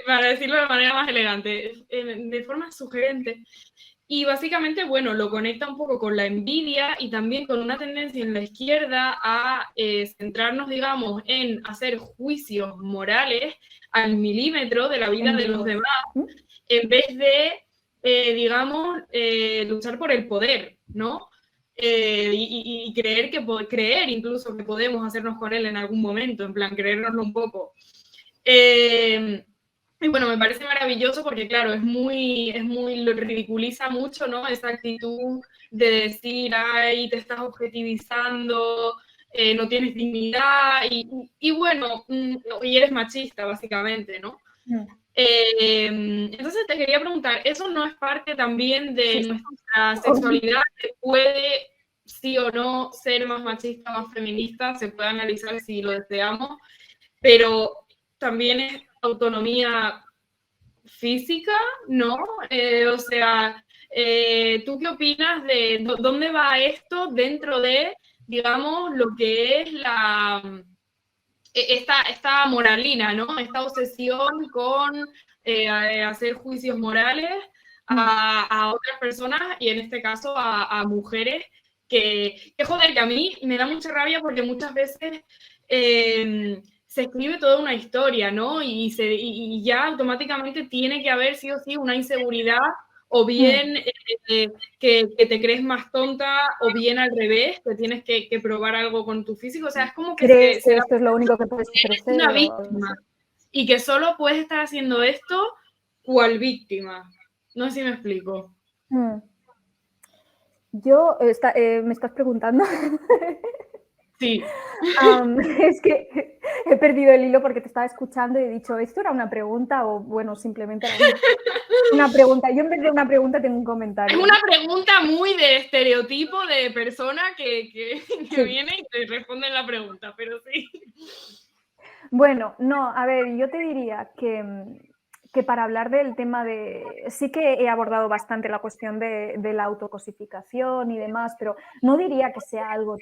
Para decirlo de manera más elegante, de forma sugerente. Y básicamente, bueno, lo conecta un poco con la envidia y también con una tendencia en la izquierda a centrarnos, digamos, en hacer juicios morales al milímetro de la vida de los demás, en vez de, digamos, luchar por el poder, ¿no? Y creer incluso que podemos hacernos con él en algún momento, en plan, creérnoslo un poco. Y bueno, me parece maravilloso porque, claro, lo ridiculiza mucho, ¿no? Esa actitud de decir, ay, te estás objetivizando, no tienes dignidad, y bueno, y eres machista, básicamente, ¿no? Entonces te quería preguntar, ¿eso no es parte también de nuestra sexualidad que puede, sí o no, ser más machista, más feminista? Se puede analizar si lo deseamos, pero también es autonomía física, ¿no? O sea, ¿tú qué opinas de dónde va esto dentro de, digamos, lo que es esta moralina, ¿no? Esta obsesión con hacer juicios morales a otras personas y en este caso a mujeres que, joder, que a mí me da mucha rabia porque muchas veces se escribe toda una historia, ¿no? Y ya automáticamente tiene que haber sí o sí una inseguridad o bien que te crees más tonta o bien al revés, que tienes que probar algo con tu físico. O sea, es como que ¿Crees que da esto es lo único que puedes ofrecer? una víctima y que solo puedes estar haciendo esto cual víctima. No sé si me explico. Yo, ¿me estás preguntando? Sí. Es que he perdido el hilo porque te estaba escuchando y he dicho, ¿esto era una pregunta o bueno, simplemente era una pregunta? Yo en vez de una pregunta tengo un comentario. Es una pregunta muy de estereotipo de persona que Sí. viene y te responde la pregunta, pero sí. Bueno, no, a ver, yo te diría que para hablar del tema de... Sí que he abordado bastante la cuestión de la autocosificación y demás, pero no diría que sea algo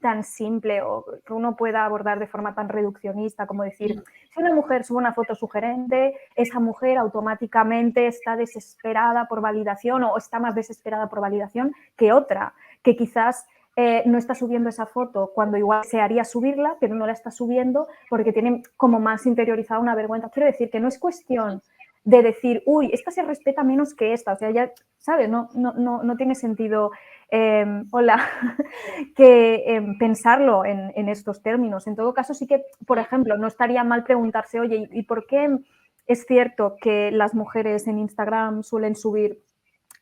tan simple o que uno pueda abordar de forma tan reduccionista como decir, si una mujer sube una foto sugerente, esa mujer automáticamente está desesperada por validación o está más desesperada por validación que otra, que quizás... no está subiendo esa foto cuando igual se haría subirla, pero no la está subiendo porque tiene como más interiorizada una vergüenza. Quiero decir que no es cuestión de decir, uy, esta se respeta menos que esta. O sea, ya, ¿sabes? No tiene sentido, hola, que pensarlo en estos términos. En todo caso, sí que, por ejemplo, no estaría mal preguntarse, oye, ¿y por qué es cierto que las mujeres en Instagram suelen subir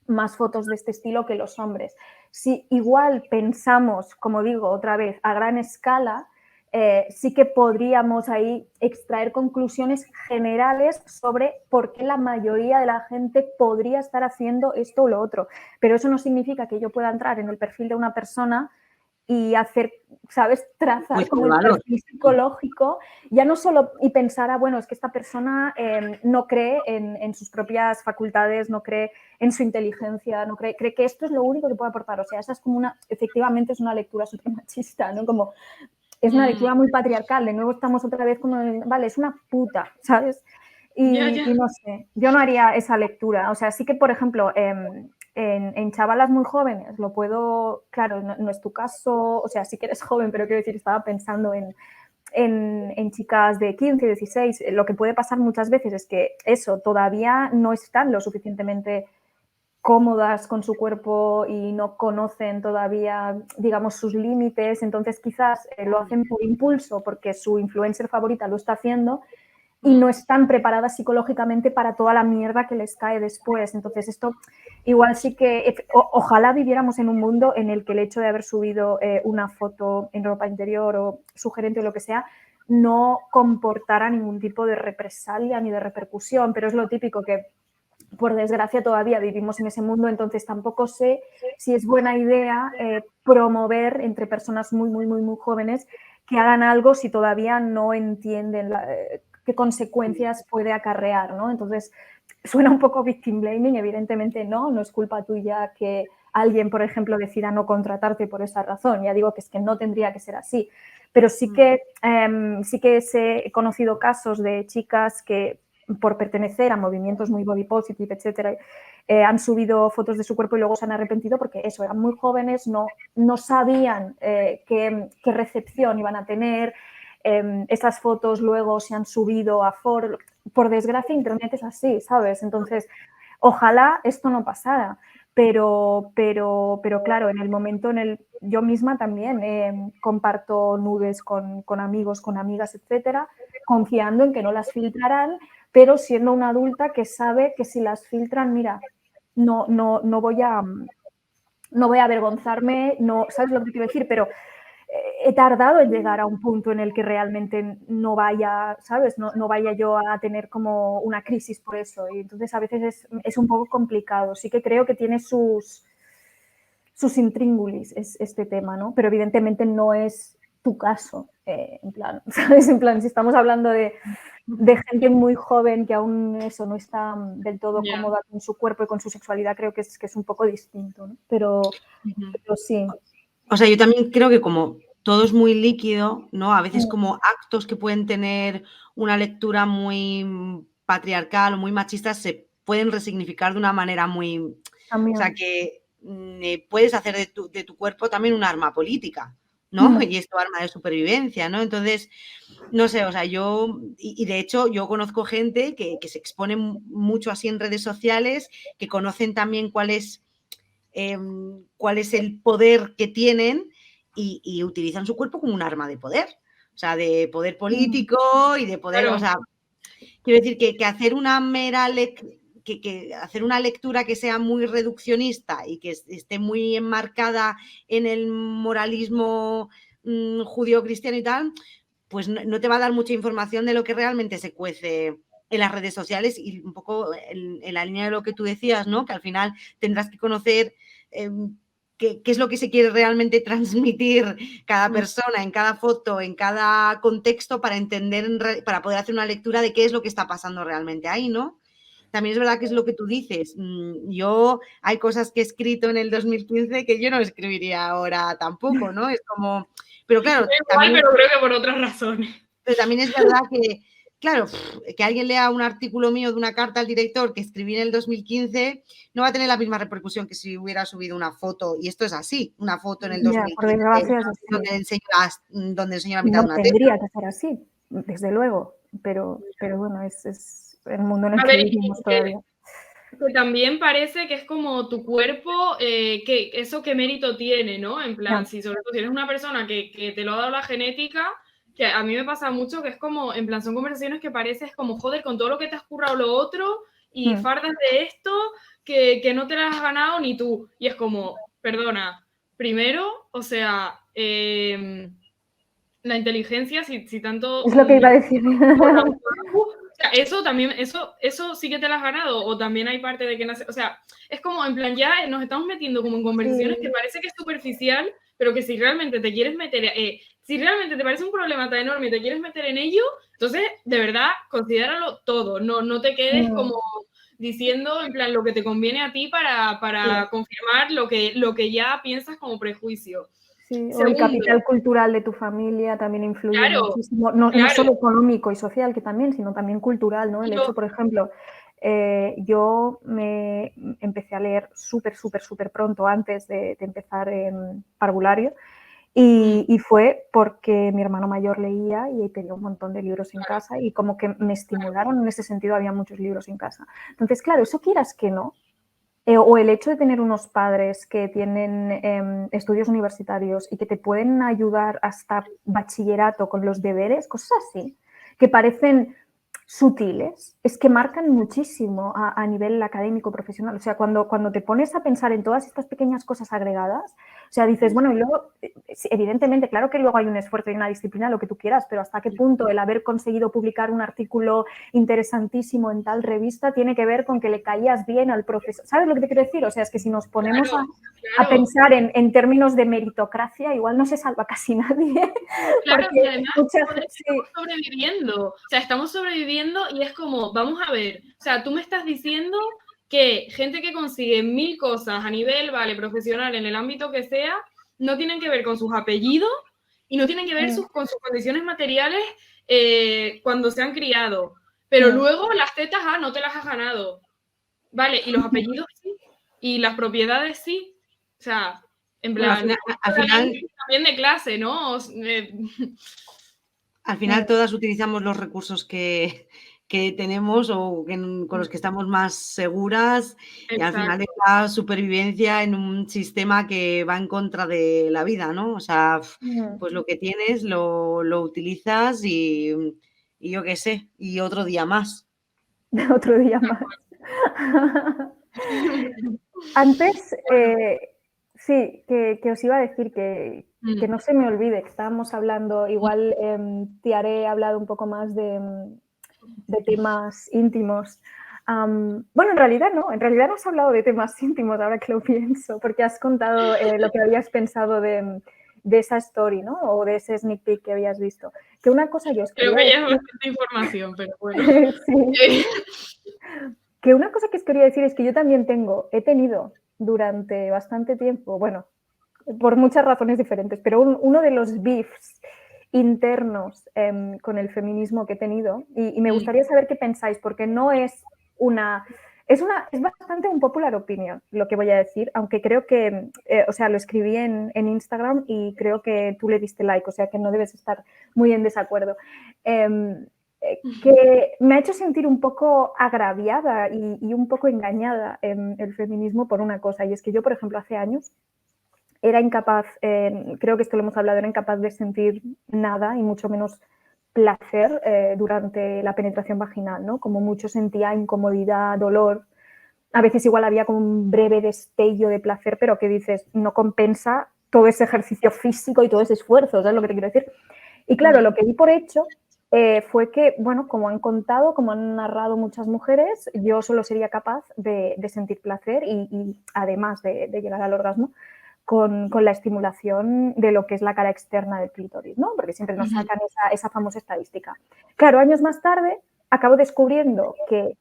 más fotos de este estilo que los hombres? Si igual pensamos, como digo otra vez, a gran escala, sí que podríamos ahí extraer conclusiones generales sobre por qué la mayoría de la gente podría estar haciendo esto o lo otro. Pero eso no significa que yo pueda entrar en el perfil de una persona y hacer, ¿sabes? Trazar como el perfil psicológico, ya no solo y pensar, bueno, es que esta persona no cree en sus propias facultades, no cree en su inteligencia, no cree que esto es lo único que puede aportar. O sea, esa es como efectivamente es una lectura súper machista, ¿no? Como es una lectura muy patriarcal, de nuevo estamos otra vez como, vale, es una puta, ¿sabes? Y no sé, yo no haría esa lectura. O sea, sí que, por ejemplo, en chavalas muy jóvenes lo puedo, claro, no es tu caso, o sea, sí que eres joven, pero quiero decir, estaba pensando en chicas de 15, 16, lo que puede pasar muchas veces es que eso, todavía no están lo suficientemente cómodas con su cuerpo y no conocen todavía, digamos, sus límites, entonces quizás lo hacen por impulso porque su influencer favorita lo está haciendo y no están preparadas psicológicamente para toda la mierda que les cae después. Entonces esto igual sí que, ojalá viviéramos en un mundo en el que el hecho de haber subido una foto en ropa interior o sugerente o lo que sea, no comportara ningún tipo de represalia ni de repercusión, pero es lo típico que por desgracia todavía vivimos en ese mundo, entonces tampoco sé si es buena idea promover entre personas muy jóvenes que hagan algo si todavía no entienden qué consecuencias puede acarrear, ¿no? Entonces, suena un poco victim blaming, evidentemente no es culpa tuya que alguien, por ejemplo, decida no contratarte por esa razón. Ya digo que es que no tendría que ser así. Pero sí que he conocido casos de chicas que por pertenecer a movimientos muy body positive, etcétera, han subido fotos de su cuerpo y luego se han arrepentido porque eso, eran muy jóvenes, no sabían qué recepción iban a tener. Esas fotos luego se han subido a foro. Por desgracia, Internet es así, ¿sabes? Entonces, ojalá esto no pasara. Pero claro, en el momento yo misma también comparto nudes con amigos, con amigas, etcétera, confiando en que no las filtrarán, pero siendo una adulta que sabe que si las filtran, mira, no voy a avergonzarme, no, ¿sabes lo que te quiero decir? Pero he tardado en llegar a un punto en el que realmente no vaya, ¿sabes? No vaya yo a tener como una crisis por eso. Y entonces a veces es un poco complicado. Sí que creo que tiene sus intríngulis este tema, ¿no? Pero evidentemente no es tu caso, en plan, ¿sabes? En plan, si estamos hablando de gente muy joven que aún eso no está del todo cómoda con su cuerpo y con su sexualidad, creo que es un poco distinto, ¿no? Pero sí. O sea, yo también creo que como todo es muy líquido, ¿no? A veces como actos que pueden tener una lectura muy patriarcal o muy machista se pueden resignificar de una manera muy... O sea, que puedes hacer de tu cuerpo también un arma política, ¿no? Y es tu arma de supervivencia, ¿no? Entonces, no sé, o sea, y de hecho yo conozco gente que se expone mucho así en redes sociales, que conocen también cuál es el poder que tienen y utilizan su cuerpo como un arma de poder, o sea, de poder político y de poder, Claro. o sea, quiero decir que hacer una mera hacer una lectura que sea muy reduccionista y que esté muy enmarcada en el moralismo judío-cristiano y tal, pues no te va a dar mucha información de lo que realmente se cuece en las redes sociales y un poco en la línea de lo que tú decías, ¿no? Que al final tendrás que conocer qué es lo que se quiere realmente transmitir cada persona en cada foto, en cada contexto para entender, para poder hacer una lectura de qué es lo que está pasando realmente ahí, ¿no? También es verdad que es lo que tú dices. Yo hay cosas que he escrito en el 2015 que yo no escribiría ahora tampoco, ¿no? Es como... Pero claro, igual, pero creo que por otras razones. Pero también es verdad que, claro, que alguien lea un artículo mío de una carta al director que escribí en el 2015 no va a tener la misma repercusión que si hubiera subido una foto, y esto es así, una foto en el 2015 por desgracia es así. donde enseño la mitad de una tela. No tendría que ser así, desde luego, pero bueno, es el mundo en el que vivimos todavía. Que también parece que es como tu cuerpo, que eso qué mérito tiene, ¿no? En plan, si sobre todo si eres una persona que te lo ha dado la genética, que a mí me pasa mucho, que es como, en plan, son conversaciones que pareces como, joder, con todo lo que te has currado lo otro, y fardas de esto, que no te las has ganado ni tú. Y es como, perdona, primero, o sea, la inteligencia, si tanto... Es lo que iba a decir. O sea, eso también, eso sí que te lo has ganado, o también hay parte de que nace, o sea, es como, en plan, ya nos estamos metiendo como en conversaciones que parece que es superficial, pero que si realmente te quieres meter, si realmente te parece un problema tan enorme y te quieres meter en ello, entonces, de verdad, considéralo todo, no te quedes como diciendo, en plan, lo que te conviene a ti para confirmar lo que ya piensas como prejuicio. Sí, o el capital cultural de tu familia también influye muchísimo, no solo económico y social, que también, sino también cultural, ¿no? El hecho, por ejemplo, yo me empecé a leer súper pronto antes de empezar en parvulario y fue porque mi hermano mayor leía y tenía un montón de libros en casa y como que me estimularon en ese sentido, había muchos libros en casa. Entonces, claro, eso quieras que no, o el hecho de tener unos padres que tienen estudios universitarios y que te pueden ayudar hasta bachillerato con los deberes, cosas así, que parecen sutiles, es que marcan muchísimo a nivel académico, profesional. O sea, cuando te pones a pensar en todas estas pequeñas cosas agregadas, o sea, dices, bueno, y luego, evidentemente, claro que luego hay un esfuerzo y una disciplina, lo que tú quieras, pero hasta qué punto el haber conseguido publicar un artículo interesantísimo en tal revista tiene que ver con que le caías bien al profesor. ¿Sabes lo que te quiero decir? O sea, es que si nos ponemos a pensar en términos de meritocracia, igual no se salva casi nadie. Claro, y además estamos sobreviviendo. O sea, estamos sobreviviendo y es como, vamos a ver, o sea, tú me estás diciendo que gente que consigue 1000 cosas a nivel, profesional, en el ámbito que sea, no tienen que ver con sus apellidos y no tienen que ver con sus condiciones materiales cuando se han criado. Pero luego las tetas, no te las has ganado. Vale, y los apellidos sí, y las propiedades sí. O sea, en plan, bueno, al final también de clase, ¿no? Al final todas utilizamos los recursos que tenemos o con los que estamos más seguras. Exacto. Y al final es la supervivencia en un sistema que va en contra de la vida, ¿no? O sea, pues lo que tienes lo utilizas y yo qué sé, y otro día más. Otro día más. Antes, sí, que os iba a decir que no se me olvide, que estábamos hablando, igual Tiare ha hablado un poco más de temas íntimos. Bueno, en realidad no has hablado de temas íntimos ahora que lo pienso, porque has contado lo que habías pensado de esa story, ¿no? O de ese sneak peek que habías visto. Que una cosa yo os creo que ya es bastante información, pero bueno. Sí. Que una cosa que os quería decir es que yo también he tenido durante bastante tiempo, bueno, por muchas razones diferentes, pero uno de los beefs internos con el feminismo que he tenido, y me gustaría saber qué pensáis, porque no es una... Es bastante un popular opinion lo que voy a decir, aunque creo que, o sea, lo escribí en Instagram y creo que tú le diste like, o sea que no debes estar muy en desacuerdo. Que me ha hecho sentir un poco agraviada y un poco engañada en el feminismo por una cosa, y es que yo, por ejemplo, hace años era incapaz, creo que esto lo hemos hablado, era incapaz de sentir nada y mucho menos placer durante la penetración vaginal, ¿no? Como mucho sentía incomodidad, dolor. A veces igual había como un breve destello de placer, pero que dices, no compensa todo ese ejercicio físico y todo ese esfuerzo, ¿sabes lo que te quiero decir? Y claro, lo que di por hecho fue que, bueno, como han contado, como han narrado muchas mujeres, yo solo sería capaz de sentir placer y además de llegar al orgasmo, con la estimulación de lo que es la cara externa del clítoris, ¿no? Porque siempre nos sacan esa famosa estadística. Claro, años más tarde acabo descubriendo que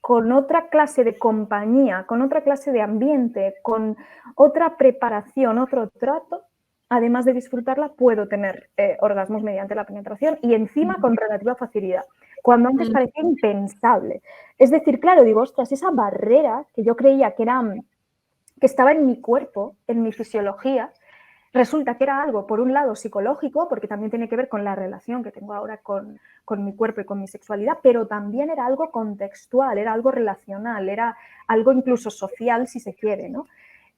con otra clase de compañía, con otra clase de ambiente, con otra preparación, otro trato, además de disfrutarla, puedo tener orgasmos mediante la penetración y encima con relativa facilidad, cuando antes parecía impensable. Es decir, claro, digo, ostras, esa barrera que yo creía que estaba en mi cuerpo, en mi fisiología, resulta que era algo, por un lado, psicológico, porque también tiene que ver con la relación que tengo ahora con mi cuerpo y con mi sexualidad, pero también era algo contextual, era algo relacional, era algo incluso social, si se quiere, ¿no?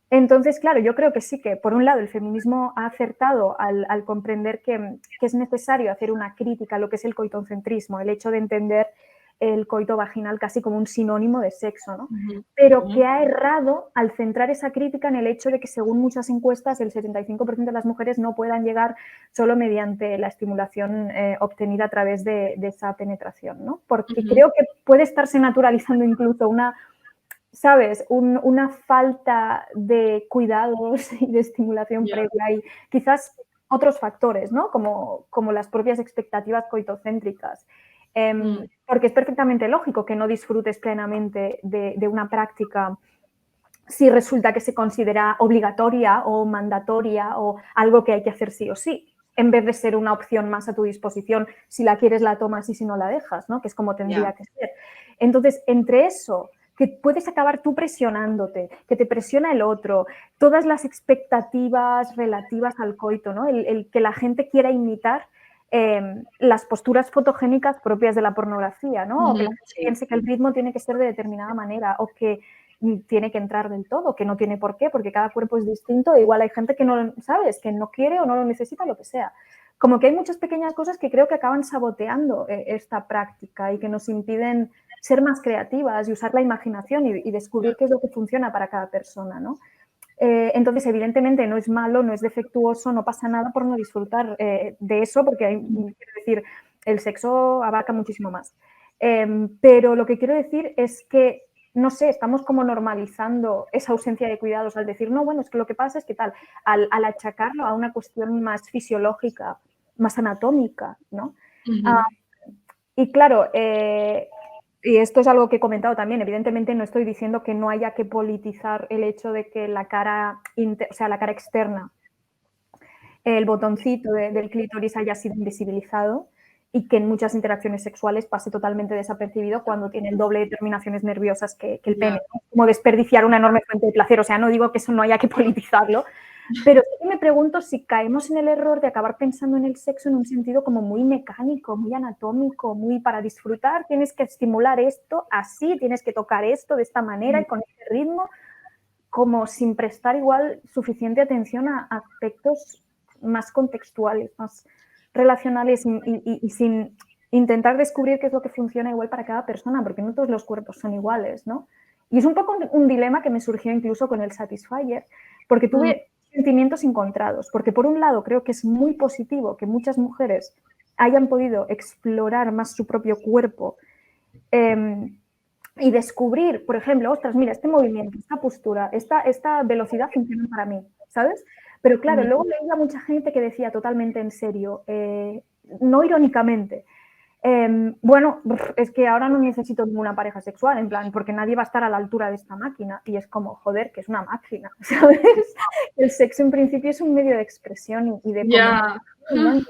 Entonces, claro, yo creo que sí que, por un lado, el feminismo ha acertado al comprender que es necesario hacer una crítica a lo que es el coitocentrismo, el hecho de entender el coito vaginal casi como un sinónimo de sexo, ¿no? Pero que ha errado al centrar esa crítica en el hecho de que, según muchas encuestas, el 75% de las mujeres no puedan llegar solo mediante la estimulación obtenida a través de esa penetración, ¿no? Porque creo que puede estarse naturalizando incluso ¿sabes? Una falta de cuidados y de estimulación previa y quizás otros factores, ¿no? Como las propias expectativas coitocéntricas. Porque es perfectamente lógico que no disfrutes plenamente de una práctica si resulta que se considera obligatoria o mandatoria o algo que hay que hacer sí o sí, en vez de ser una opción más a tu disposición. Si la quieres, la tomas y si no, la dejas, ¿no? Que es como tendría que ser. Entonces, entre eso, que puedes acabar tú presionándote, que te presiona el otro, todas las expectativas relativas al coito, ¿no? El que la gente quiera imitar las posturas fotogénicas propias de la pornografía, ¿no? O que la gente piense que el ritmo tiene que ser de determinada manera o que tiene que entrar del todo, que no tiene por qué, porque cada cuerpo es distinto e igual hay gente que no, ¿sabes?, que no quiere o no lo necesita, lo que sea. Como que hay muchas pequeñas cosas que creo que acaban saboteando esta práctica y que nos impiden ser más creativas y usar la imaginación y descubrir qué es lo que funciona para cada persona, ¿no? Entonces, evidentemente, no es malo, no es defectuoso, no pasa nada por no disfrutar de eso, porque quiero decir, el sexo abarca muchísimo más. Pero lo que quiero decir es que, no sé, estamos como normalizando esa ausencia de cuidados al decir, no, bueno, es que lo que pasa es que tal, al achacarlo a una cuestión más fisiológica, más anatómica, ¿no? Y claro, y esto es algo que he comentado también, evidentemente no estoy diciendo que no haya que politizar el hecho de que la cara, o sea, la cara externa, el botoncito del clítoris haya sido invisibilizado y que en muchas interacciones sexuales pase totalmente desapercibido cuando tiene el doble de terminaciones nerviosas que el pene, ¿no? Como desperdiciar una enorme fuente de placer. O sea, no digo que eso no haya que politizarlo, pero sí que me pregunto si caemos en el error de acabar pensando en el sexo en un sentido como muy mecánico, muy anatómico, muy para disfrutar, tienes que estimular esto así, tienes que tocar esto de esta manera y con este ritmo, como sin prestar igual suficiente atención a aspectos más contextuales, más relacionales y sin intentar descubrir qué es lo que funciona igual para cada persona, porque no todos los cuerpos son iguales, ¿no? Y es un poco un dilema que me surgió incluso con el Satisfyer, porque tuve sentimientos encontrados, porque por un lado creo que es muy positivo que muchas mujeres hayan podido explorar más su propio cuerpo y descubrir, por ejemplo, ostras, mira, este movimiento, esta postura, esta velocidad funciona para mí, ¿sabes? Pero claro, luego leía mucha gente que decía totalmente en serio, no irónicamente, Bueno, es que ahora no necesito ninguna pareja sexual, en plan, porque nadie va a estar a la altura de esta máquina. Y es como, joder, que es una máquina, ¿sabes? El sexo en principio es un medio de expresión y de comunicación.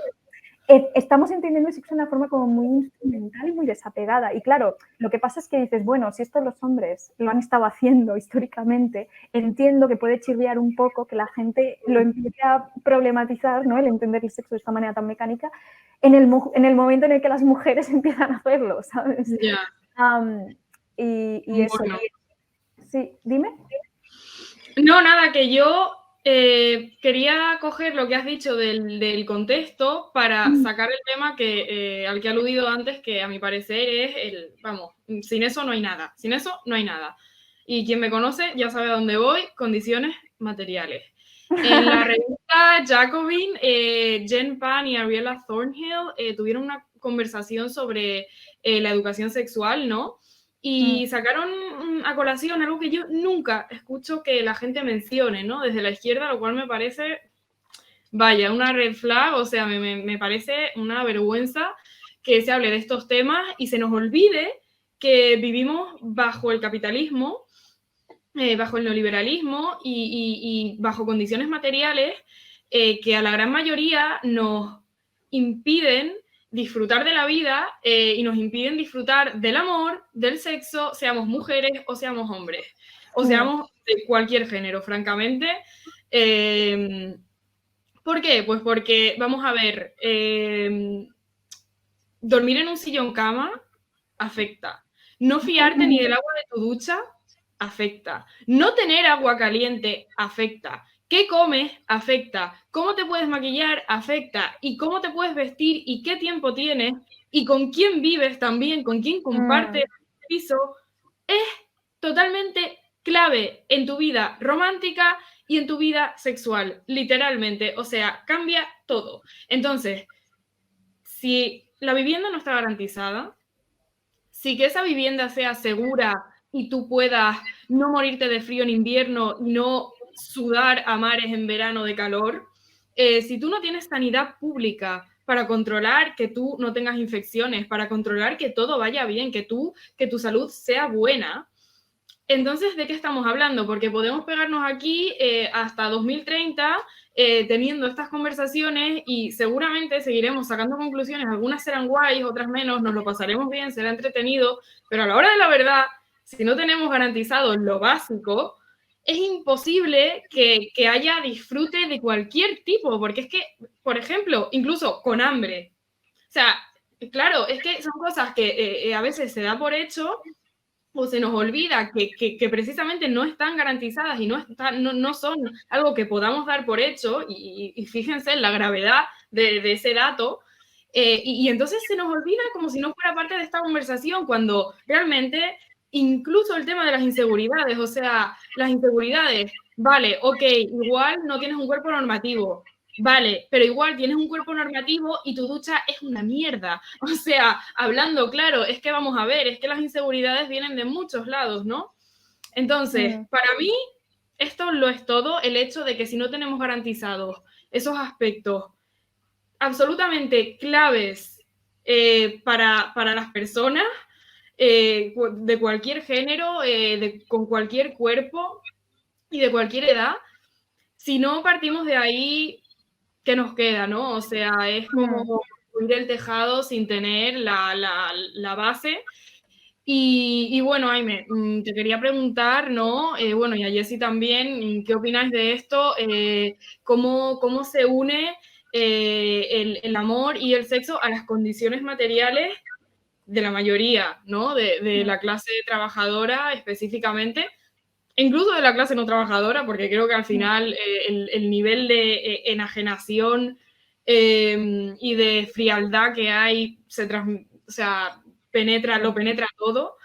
Estamos entendiendo el sexo de una forma como muy instrumental y muy desapegada. Y claro, lo que pasa es que dices, bueno, si esto los hombres lo han estado haciendo históricamente, entiendo que puede chirriar un poco que la gente lo empiece a problematizar, ¿no? El entender el sexo de esta manera tan mecánica, en el momento en el que las mujeres empiezan a hacerlo, ¿sabes? Y eso. Bueno. Sí, dime. No, nada, que yo quería coger lo que has dicho del contexto para sacar el tema al que he aludido antes, que a mi parecer es vamos, sin eso no hay nada, sin eso no hay nada. Y quien me conoce ya sabe a dónde voy, condiciones materiales. En la revista Jacobin, Jen Pan y Ariella Thornhill tuvieron una conversación sobre la educación sexual, ¿no? Y sacaron a colación algo que yo nunca escucho que la gente mencione, ¿no? Desde la izquierda, lo cual me parece, vaya, una red flag, o sea, me parece una vergüenza que se hable de estos temas y se nos olvide que vivimos bajo el capitalismo, bajo el neoliberalismo y bajo condiciones materiales que a la gran mayoría nos impiden disfrutar de la vida y nos impiden disfrutar del amor, del sexo, seamos mujeres o seamos hombres, o seamos de cualquier género, francamente. ¿Por qué? Pues porque, vamos a ver, dormir en un sillón cama afecta. No fiarte ni del agua de tu ducha afecta. No tener agua caliente afecta. ¿Qué comes? Afecta. ¿Cómo te puedes maquillar? Afecta. ¿Y cómo te puedes vestir? ¿Y qué tiempo tienes? ¿Y con quién vives también? ¿Con quién compartes el piso? Es totalmente clave en tu vida romántica y en tu vida sexual, literalmente. O sea, cambia todo. Entonces, si la vivienda no está garantizada, si que esa vivienda sea segura y tú puedas no morirte de frío en invierno y no sudar a mares en verano de calor, si tú no tienes sanidad pública para controlar que tú no tengas infecciones, para controlar que todo vaya bien, que tu salud sea buena, entonces, ¿de qué estamos hablando? Porque podemos pegarnos aquí hasta 2030 teniendo estas conversaciones y seguramente seguiremos sacando conclusiones, algunas serán guays, otras menos, nos lo pasaremos bien, será entretenido, pero a la hora de la verdad, si no tenemos garantizado lo básico, es imposible que haya disfrute de cualquier tipo, porque es que, por ejemplo, incluso con hambre, o sea, claro, es que son cosas que a veces se da por hecho o se nos olvida que precisamente no están garantizadas y no son algo que podamos dar por hecho, y fíjense en la gravedad de ese dato, y entonces se nos olvida como si no fuera parte de esta conversación, cuando realmente incluso el tema de las inseguridades, o sea, las inseguridades, vale, ok, igual no tienes un cuerpo normativo, vale, pero igual tienes un cuerpo normativo y tu ducha es una mierda. O sea, hablando claro, es que vamos a ver, es que las inseguridades vienen de muchos lados, ¿no? Entonces, para mí, esto lo es todo, el hecho de que si no tenemos garantizados esos aspectos absolutamente claves para las personas de cualquier género, con cualquier cuerpo y de cualquier edad, si no partimos de ahí, ¿qué nos queda, no? O sea, es como construir el tejado sin tener la base. Y bueno, Aime, te quería preguntar, ¿no? Bueno, y a Jessie también, ¿qué opináis de esto? ¿Cómo se une el amor y el sexo a las condiciones materiales de la mayoría, ¿no? De la clase trabajadora específicamente, incluso de la clase no trabajadora, porque creo que al final el nivel de enajenación y de frialdad que hay o sea, lo penetra todo.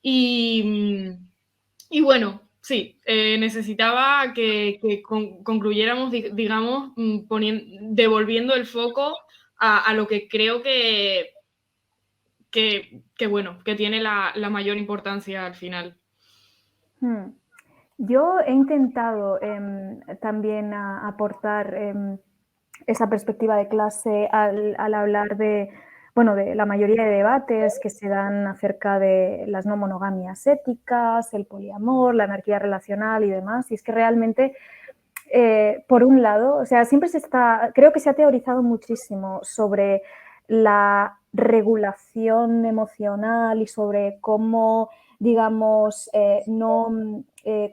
Y bueno, sí, necesitaba que concluyéramos, digamos, devolviendo el foco a lo que creo bueno, que tiene la mayor importancia al final. Yo he intentado también aportar esa perspectiva de clase al hablar de, bueno, de la mayoría de debates que se dan acerca de las no monogamias éticas, el poliamor, la anarquía relacional y demás. Y es que realmente, por un lado, o sea, creo que se ha teorizado muchísimo sobre la regulación emocional y sobre cómo, digamos, no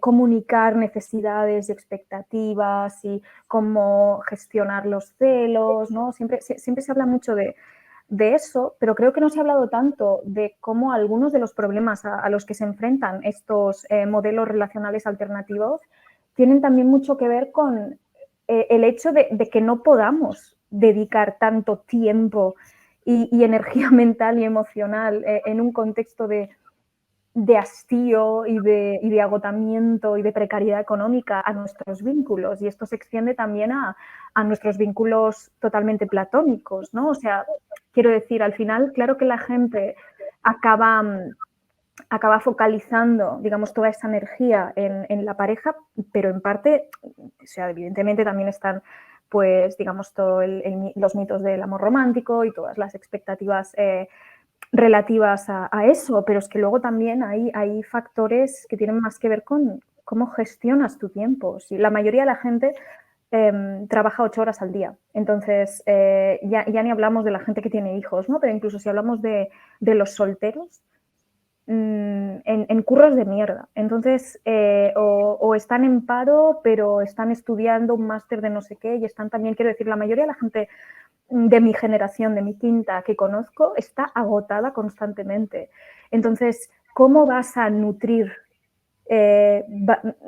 comunicar necesidades y expectativas y cómo gestionar los celos, ¿no? Siempre se habla mucho de eso, pero creo que no se ha hablado tanto de cómo algunos de los problemas a los que se enfrentan estos modelos relacionales alternativos tienen también mucho que ver con el hecho de que no podamos dedicar tanto tiempo y energía mental y emocional en un contexto de hastío y de agotamiento y de precariedad económica a nuestros vínculos. Y esto se extiende también a nuestros vínculos totalmente platónicos, ¿no? O sea, quiero decir, al final, claro que la gente acaba focalizando, digamos, toda esa energía en la pareja, pero en parte, o sea, evidentemente también están, pues, digamos, todos los mitos del amor romántico y todas las expectativas relativas a eso, pero es que luego también hay factores que tienen más que ver con cómo gestionas tu tiempo. Si la mayoría de la gente trabaja 8 horas al día, entonces ya ni hablamos de la gente que tiene hijos, ¿no? Pero incluso si hablamos de los solteros, en curros de mierda. Entonces, o están en paro, pero están estudiando un máster de no sé qué y están también, quiero decir, la mayoría de la gente de mi generación, de mi quinta que conozco, está agotada constantemente. Entonces, ¿cómo vas a nutrir,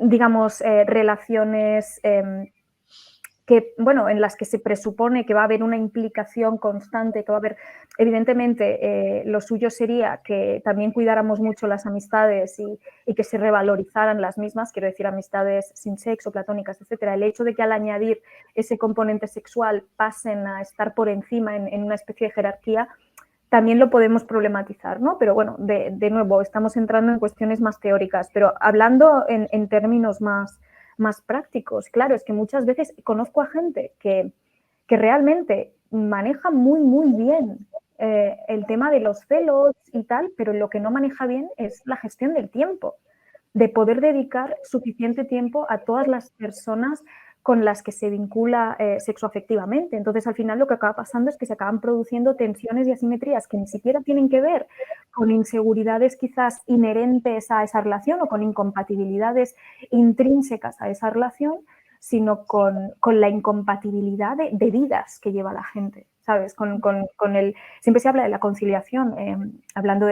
digamos, relaciones en las que se presupone que va a haber una implicación constante, que va a haber, evidentemente, lo suyo sería que también cuidáramos mucho las amistades y que se revalorizaran las mismas, quiero decir, amistades sin sexo, platónicas, etcétera. El hecho de que al añadir ese componente sexual pasen a estar por encima en una especie de jerarquía, también lo podemos problematizar, ¿no? Pero bueno, de nuevo, estamos entrando en cuestiones más teóricas, pero hablando en términos más prácticos, claro, es que muchas veces conozco a gente que realmente maneja muy, muy bien el tema de los celos y tal, pero lo que no maneja bien es la gestión del tiempo, de poder dedicar suficiente tiempo a todas las personas con las que se vincula sexoafectivamente. Entonces, al final lo que acaba pasando es que se acaban produciendo tensiones y asimetrías que ni siquiera tienen que ver con inseguridades quizás inherentes a esa relación o con incompatibilidades intrínsecas a esa relación, sino con la incompatibilidad de vidas que lleva la gente, ¿sabes? Siempre se habla de la conciliación, hablando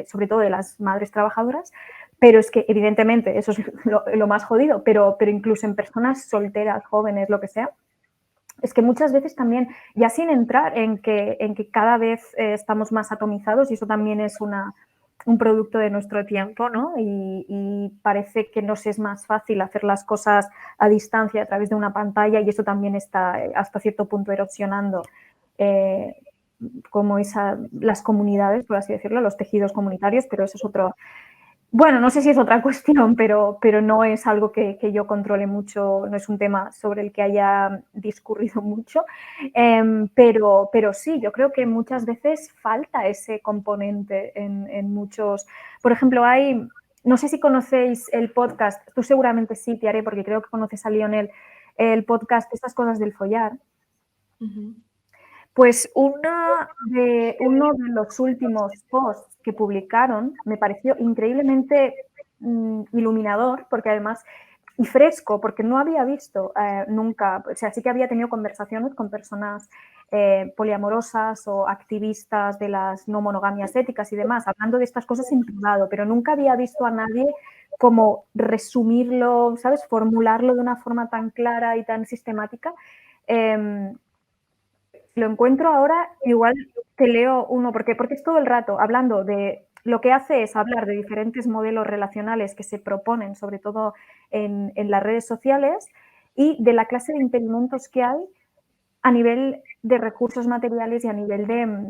sobre todo de las madres trabajadoras, pero es que evidentemente eso es lo más jodido, pero incluso en personas solteras, jóvenes, lo que sea, es que muchas veces también, ya sin entrar en que cada vez estamos más atomizados y eso también es un producto de nuestro tiempo, ¿no? Y parece que nos es más fácil hacer las cosas a distancia a través de una pantalla y eso también está hasta cierto punto erosionando como las comunidades, por así decirlo, los tejidos comunitarios, pero eso es otro. Bueno, no sé si es otra cuestión, pero no es algo que yo controle mucho, no es un tema sobre el que haya discurrido mucho, pero sí, yo creo que muchas veces falta ese componente en muchos. Por ejemplo, no sé si conocéis el podcast, tú seguramente sí, Tiare, porque creo que conoces a Lionel, el podcast Estas cosas del follar. Uh-huh. Pues uno de los últimos posts que publicaron me pareció increíblemente iluminador, porque además, y fresco, porque no había visto nunca, o sea, sí que había tenido conversaciones con personas poliamorosas o activistas de las no monogamias éticas y demás, hablando de estas cosas en privado, pero nunca había visto a nadie como resumirlo, ¿sabes? Formularlo de una forma tan clara y tan sistemática. Lo encuentro ahora, igual te leo uno, porque es todo el rato hablando de, lo que hace es hablar de diferentes modelos relacionales que se proponen, sobre todo en las redes sociales, y de la clase de impedimentos que hay a nivel de recursos materiales y a nivel de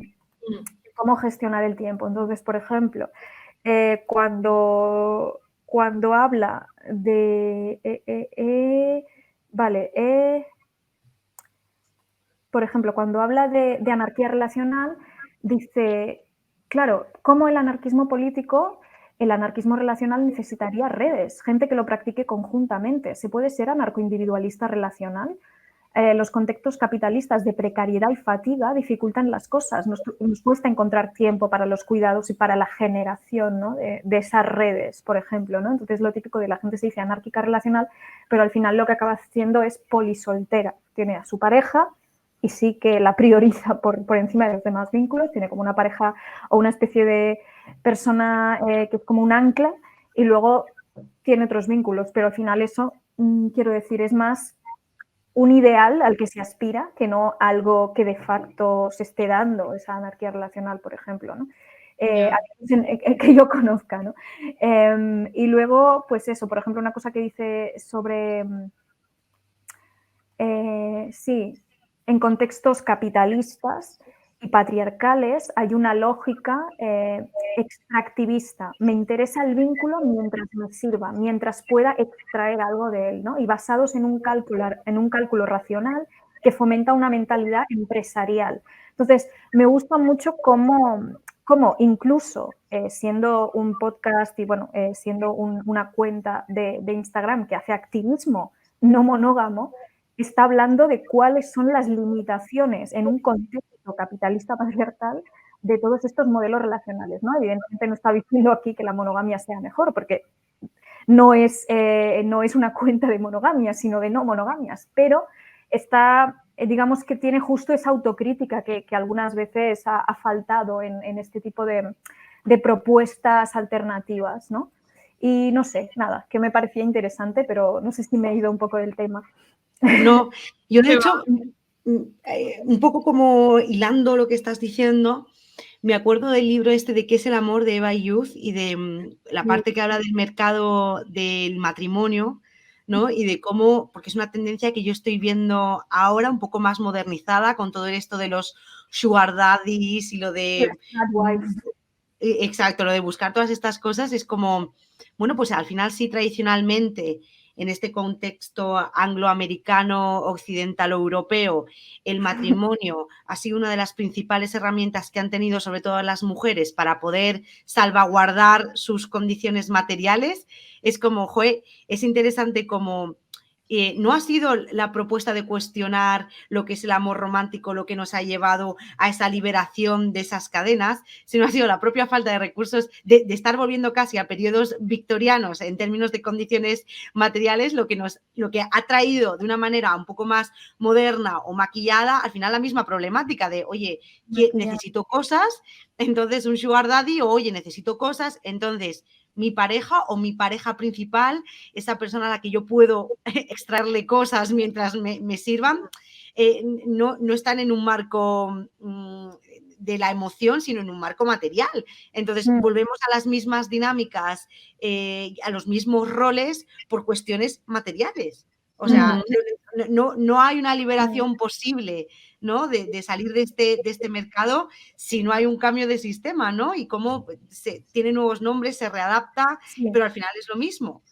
cómo gestionar el tiempo. Entonces, por ejemplo, cuando habla de... por ejemplo, cuando habla de anarquía relacional, dice, claro, ¿cómo el anarquismo político, el anarquismo relacional necesitaría redes, gente que lo practique conjuntamente? ¿Se puede ser anarcoindividualista relacional? Los contextos capitalistas de precariedad y fatiga dificultan las cosas. Nos cuesta encontrar tiempo para los cuidados y para la generación, ¿no? de esas redes, por ejemplo, ¿no? Entonces, lo típico de la gente se dice anárquica relacional, pero al final lo que acaba haciendo es polisoltera. Tiene a su pareja y sí que la prioriza por encima de los demás vínculos. Tiene como una pareja o una especie de persona que es como un ancla y luego tiene otros vínculos, pero al final eso, quiero decir, es más un ideal al que se aspira, que no algo que de facto se esté dando, esa anarquía relacional, por ejemplo, ¿no? Que yo conozca, ¿no? Y luego, pues eso, por ejemplo, una cosa que dice sobre, sí, en contextos capitalistas y patriarcales hay una lógica extractivista. Me interesa el vínculo mientras me sirva, mientras pueda extraer algo de él, ¿no? Y basados en un cálculo racional que fomenta una mentalidad empresarial. Entonces, me gusta mucho cómo incluso siendo un podcast y bueno, siendo una cuenta de Instagram que hace activismo no monógamo, está hablando de cuáles son las limitaciones en un contexto capitalista patriarcal de todos estos modelos relacionales, ¿no? Evidentemente no está diciendo aquí que la monogamia sea mejor, porque no es una cuenta de monogamia, sino de no monogamias, pero está, digamos que tiene justo esa autocrítica que algunas veces ha faltado en este tipo de propuestas alternativas, ¿no? Y no sé, nada, que me parecía interesante, pero no sé si me he ido un poco del tema. No, yo de hecho, un poco como hilando lo que estás diciendo, me acuerdo del libro este de ¿Qué es el amor? De Eva Youth y de la parte que habla del mercado del matrimonio, ¿no? Y de cómo, porque es una tendencia que yo estoy viendo ahora un poco más modernizada con todo esto de los sugar daddies y lo de... Exacto, lo de buscar todas estas cosas es como, bueno, pues al final sí tradicionalmente en este contexto angloamericano, occidental o europeo, el matrimonio ha sido una de las principales herramientas que han tenido sobre todo las mujeres para poder salvaguardar sus condiciones materiales. Es como, joder, es interesante como... no ha sido la propuesta de cuestionar lo que es el amor romántico lo que nos ha llevado a esa liberación de esas cadenas, sino ha sido la propia falta de recursos de estar volviendo casi a periodos victorianos en términos de condiciones materiales, lo que ha traído de una manera un poco más moderna o maquillada al final la misma problemática de, oye, necesito cosas, entonces un sugar daddy, o oye, necesito cosas, entonces mi pareja o mi pareja principal, esa persona a la que yo puedo extraerle cosas mientras me sirvan, no están en un marco de la emoción, sino en un marco material. Entonces, volvemos a las mismas dinámicas, a los mismos roles por cuestiones materiales. O sea, no hay una liberación posible, ¿no? De salir de este mercado si no hay un cambio de sistema, ¿no? Y cómo tiene nuevos nombres, se readapta, pero al final es lo mismo.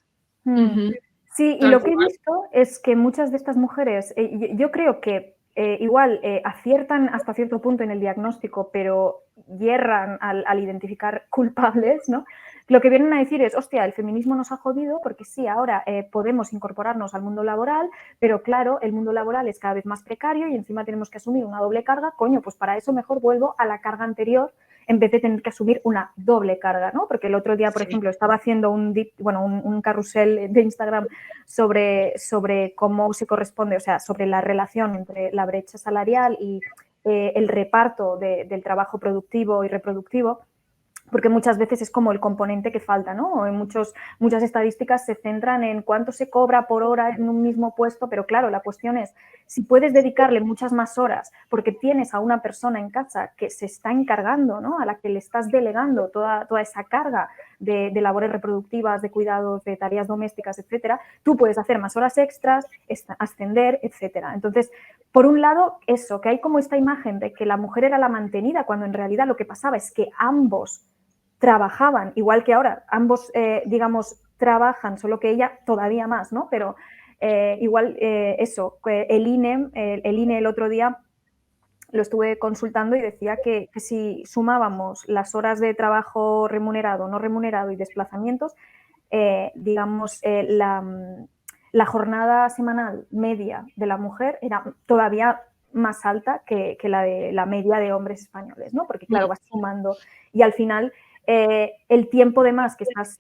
Sí, y lo que he visto es que muchas de estas mujeres, yo creo que igual aciertan hasta cierto punto en el diagnóstico, pero hierran al identificar culpables, ¿no? Lo que vienen a decir es, hostia, el feminismo nos ha jodido porque sí, ahora podemos incorporarnos al mundo laboral, pero claro, el mundo laboral es cada vez más precario y encima tenemos que asumir una doble carga, coño, pues para eso mejor vuelvo a la carga anterior en vez de tener que asumir una doble carga, ¿no? Porque el otro día, por ejemplo, estaba haciendo un carrusel de Instagram sobre cómo se corresponde, o sea, sobre la relación entre la brecha salarial y el reparto del trabajo productivo y reproductivo, porque muchas veces es como el componente que falta, ¿no? En muchas estadísticas se centran en cuánto se cobra por hora en un mismo puesto, pero claro, la cuestión es, si puedes dedicarle muchas más horas porque tienes a una persona en casa que se está encargando, ¿no? A la que le estás delegando toda esa carga de labores reproductivas, de cuidados, de tareas domésticas, etcétera, tú puedes hacer más horas extras, ascender, etcétera. Entonces, por un lado, eso, que hay como esta imagen de que la mujer era la mantenida, cuando en realidad lo que pasaba es que ambos trabajaban, igual que ahora, ambos, digamos, trabajan, solo que ella todavía más, ¿no? Pero igual eso, el INE el otro día lo estuve consultando y decía que si sumábamos las horas de trabajo remunerado, no remunerado y desplazamientos, digamos, la jornada semanal media de la mujer era todavía más alta que la de la media de hombres españoles, ¿no? Porque, claro, vas sumando y al final el tiempo de más que estás,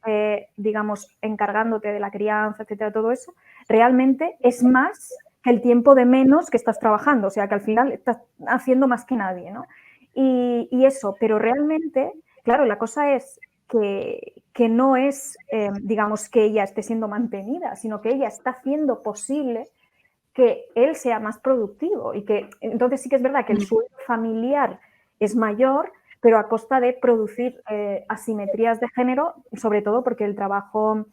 digamos, encargándote de la crianza, etcétera, todo eso, realmente es más que el tiempo de menos que estás trabajando, o sea, que al final estás haciendo más que nadie, ¿no? Y eso, pero realmente, claro, la cosa es que no es, digamos, que ella esté siendo mantenida, sino que ella está haciendo posible que él sea más productivo y que entonces sí que es verdad que el sueldo familiar es mayor, pero a costa de producir asimetrías de género, sobre todo porque el trabajo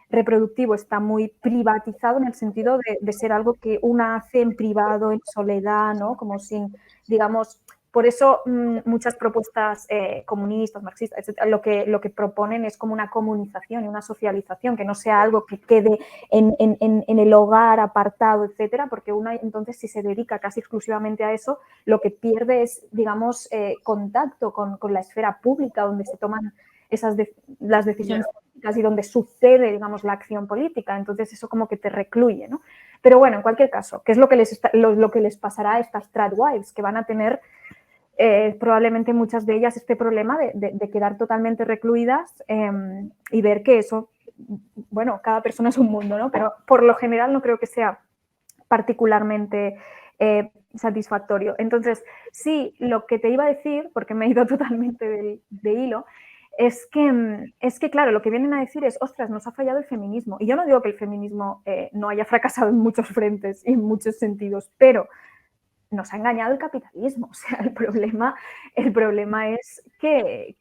reproductivo está muy privatizado en el sentido de ser algo que una hace en privado, en soledad, ¿no? Como sin, digamos, por eso muchas propuestas comunistas, marxistas, etcétera, lo que proponen es como una comunización y una socialización, que no sea algo que quede en el hogar apartado, etcétera, porque una entonces si se dedica casi exclusivamente a eso, lo que pierde es, digamos, contacto con la esfera pública donde se toman las decisiones políticas y donde sucede, digamos, la acción política. Entonces eso como que te recluye, ¿no? Pero bueno, en cualquier caso, ¿qué es lo que les pasará a estas tradwives? Que van a tener probablemente muchas de ellas este problema de quedar totalmente recluidas y ver que eso, bueno, cada persona es un mundo, ¿no? Pero por lo general no creo que sea particularmente satisfactorio. Entonces, sí, lo que te iba a decir, porque me he ido totalmente de hilo, es que, claro, lo que vienen a decir es, ostras, nos ha fallado el feminismo. Y yo no digo que el feminismo no haya fracasado en muchos frentes y en muchos sentidos, pero nos ha engañado el capitalismo. O sea, el problema es que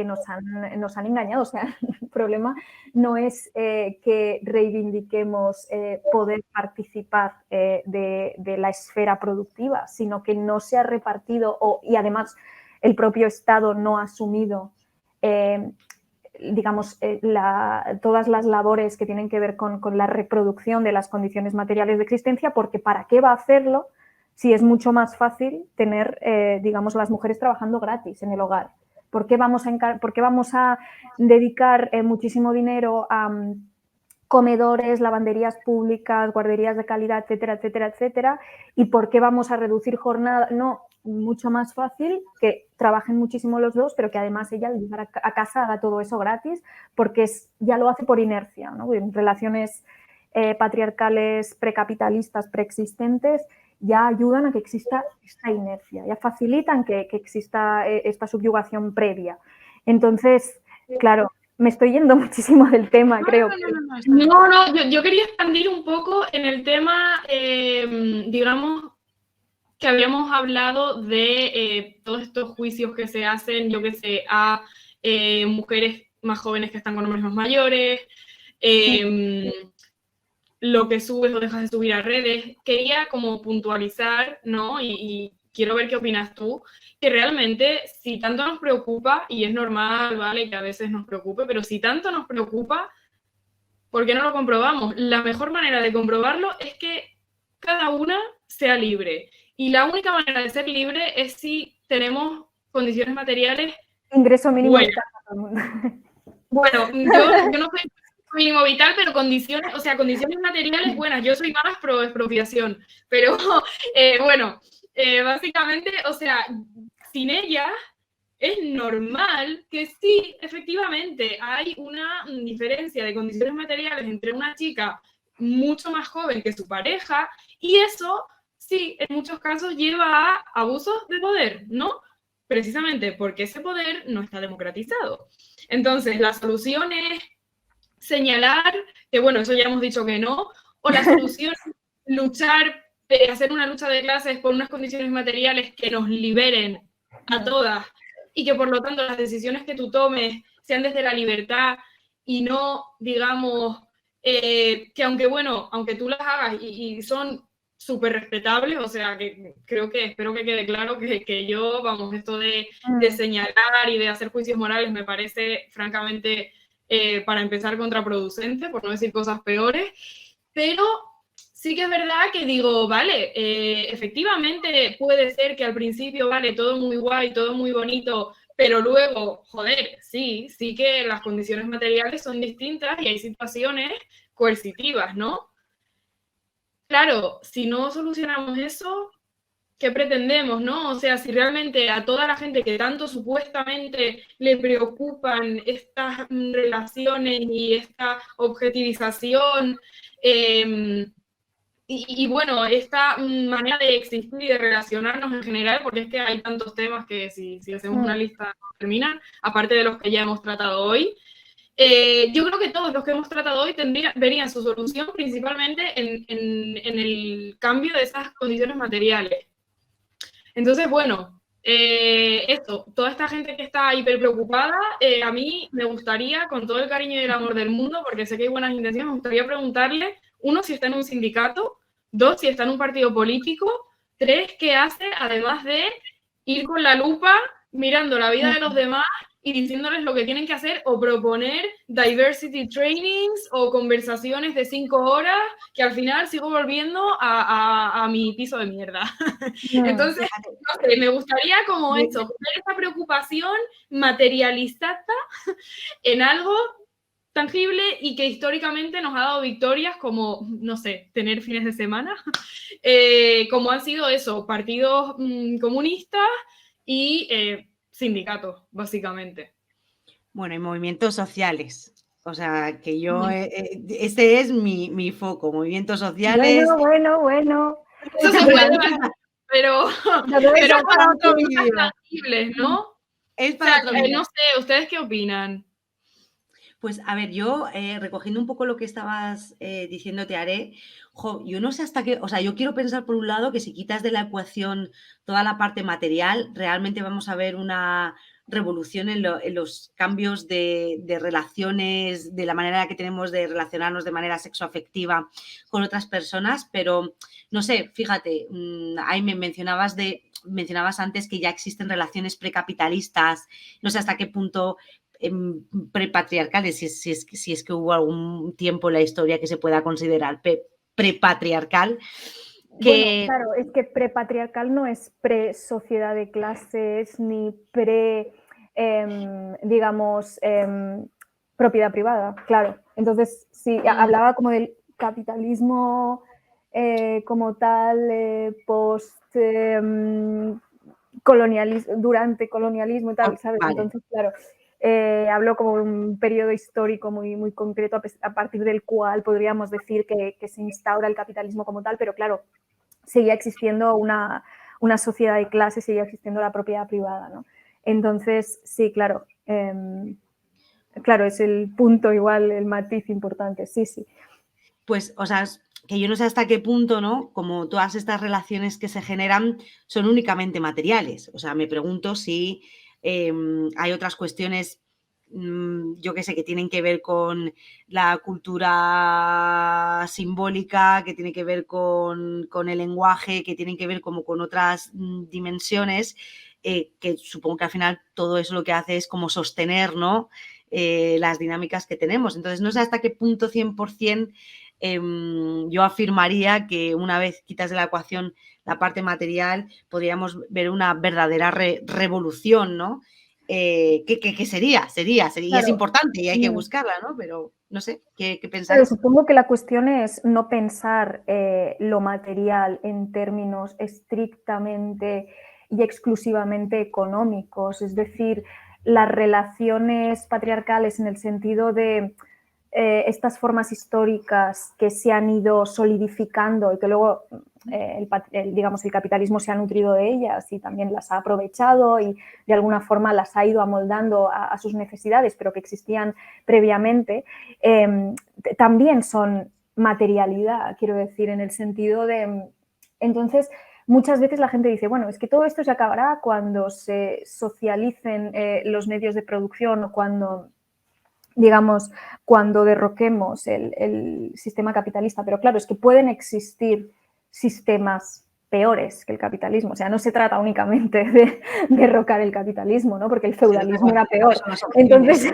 nos han engañado. O sea, el problema no es que reivindiquemos poder participar de la esfera productiva, sino que no se ha repartido y además el propio Estado no ha asumido digamos, todas las labores que tienen que ver con la reproducción de las condiciones materiales de existencia, porque ¿para qué va a hacerlo si es mucho más fácil tener, digamos, las mujeres trabajando gratis en el hogar? ¿Por qué vamos a dedicar muchísimo dinero a comedores, lavanderías públicas, guarderías de calidad, etcétera, etcétera, etcétera? ¿Y por qué vamos a reducir jornada? No, mucho más fácil que trabajen muchísimo los dos, pero que además ella al llegar a casa haga todo eso gratis, porque ya lo hace por inercia, ¿no? En relaciones patriarcales precapitalistas preexistentes ya ayudan a que exista esta inercia, ya facilitan que exista esta subyugación previa. Entonces, claro, me estoy yendo muchísimo del tema, creo. No, yo quería expandir un poco en el tema, digamos, que habíamos hablado de todos estos juicios que se hacen, yo que sé, a mujeres más jóvenes que están con hombres más mayores, lo que subes o dejas de subir a redes. Quería como puntualizar, ¿no? Y quiero ver qué opinas tú, que realmente si tanto nos preocupa, y es normal, ¿vale? Que a veces nos preocupe, pero si tanto nos preocupa, ¿por qué no lo comprobamos? La mejor manera de comprobarlo es que cada una sea libre. Y la única manera de ser libre es si tenemos condiciones materiales ingreso mínimo buenas. Bueno, yo no soy mínimo vital, pero condiciones, o sea, condiciones materiales buenas. Yo soy más pro expropiación, pero bueno, básicamente, o sea, sin ella es normal que sí, efectivamente, hay una diferencia de condiciones materiales entre una chica mucho más joven que su pareja, y eso sí, en muchos casos lleva a abusos de poder, ¿no? Precisamente porque ese poder no está democratizado. Entonces, la solución es señalar, que bueno, eso ya hemos dicho que no, o la solución es luchar, hacer una lucha de clases por unas condiciones materiales que nos liberen a todas, y que por lo tanto las decisiones que tú tomes sean desde la libertad y no, digamos, que aunque bueno, aunque tú las hagas y son súper respetables, o sea, que espero que quede claro que yo, vamos, esto de señalar y de hacer juicios morales me parece francamente, para empezar, contraproducente, por no decir cosas peores, pero sí que es verdad que digo, vale, efectivamente puede ser que al principio, vale, todo muy guay, todo muy bonito, pero luego, joder, sí que las condiciones materiales son distintas y hay situaciones coercitivas, ¿no? Claro, si no solucionamos eso, ¿qué pretendemos, no? O sea, si realmente a toda la gente que tanto supuestamente le preocupan estas relaciones y esta objetivización, y bueno, esta manera de existir y de relacionarnos en general, porque es que hay tantos temas que si hacemos una lista no terminan, aparte de los que ya hemos tratado hoy. Yo creo que todos los que hemos tratado hoy verían su solución principalmente en el cambio de esas condiciones materiales. Entonces, bueno, esto, toda esta gente que está hiper preocupada, a mí me gustaría, con todo el cariño y el amor del mundo, porque sé que hay buenas intenciones, me gustaría preguntarle, uno, si está en un sindicato, dos, si está en un partido político, tres, qué hace, además de ir con la lupa mirando la vida de los demás y diciéndoles lo que tienen que hacer o proponer diversity trainings o conversaciones de 5 horas que al final sigo volviendo a mi piso de mierda. Entonces, no sé, me gustaría como eso, poner esa preocupación materializada en algo tangible y que históricamente nos ha dado victorias como, no sé, tener fines de semana, como han sido eso, partidos comunistas y sindicatos, básicamente. Bueno, y movimientos sociales. O sea, que yo, este es mi foco, movimientos sociales. Bueno. Eso se puede debatir, pero para otro vídeo. Tangibles, ¿no? Es para otro vídeo. No sé, ¿ustedes qué opinan? Pues a ver, yo recogiendo un poco lo que estabas diciendo, te haré, yo no sé hasta qué, o sea, yo quiero pensar por un lado que si quitas de la ecuación toda la parte material, realmente vamos a ver una revolución en los cambios de relaciones, de la manera en la que tenemos de relacionarnos de manera sexoafectiva con otras personas, pero no sé, fíjate, ahí mencionabas antes que ya existen relaciones precapitalistas, no sé hasta qué punto prepatriarcales, si es que hubo algún tiempo en la historia que se pueda considerar prepatriarcal. Bueno, claro, es que prepatriarcal no es pre-sociedad de clases ni digamos, propiedad privada, claro. Entonces, sí, hablaba como del capitalismo como tal, colonialismo, durante colonialismo y tal, ¿sabes? Vale. Entonces, claro, habló como de un periodo histórico muy, muy concreto a partir del cual podríamos decir que se instaura el capitalismo como tal, pero claro, seguía existiendo una sociedad de clases, seguía existiendo la propiedad privada, ¿no? Entonces, sí, claro, claro, es el punto igual, el matiz importante, sí. Pues, o sea, que yo no sé hasta qué punto, ¿no? Como todas estas relaciones que se generan son únicamente materiales. O sea, me pregunto si hay otras cuestiones, yo qué sé, que tienen que ver con la cultura simbólica, que tiene que ver con el lenguaje, que tienen que ver como con otras dimensiones, que supongo que al final todo eso lo que hace es como sostener, ¿no? Las dinámicas que tenemos. Entonces, no sé hasta qué punto 100% yo afirmaría que una vez quitas de la ecuación la parte material, podríamos ver una verdadera revolución, ¿no? ¿Qué sería? Claro. Y es importante y hay que buscarla, ¿no? Pero no sé, ¿qué pensáis? Pero supongo que la cuestión es no pensar lo material en términos estrictamente y exclusivamente económicos, es decir, las relaciones patriarcales en el sentido de estas formas históricas que se han ido solidificando y que luego digamos, el capitalismo se ha nutrido de ellas y también las ha aprovechado y de alguna forma las ha ido amoldando a sus necesidades, pero que existían previamente, también son materialidad, quiero decir, en el sentido de... Entonces, muchas veces la gente dice, bueno, es que todo esto se acabará cuando se socialicen los medios de producción o cuando, digamos, cuando derroquemos el sistema capitalista. Pero claro, es que pueden existir sistemas peores que el capitalismo. O sea, no se trata únicamente de derrocar el capitalismo, ¿no? Porque el feudalismo era peor. Entonces,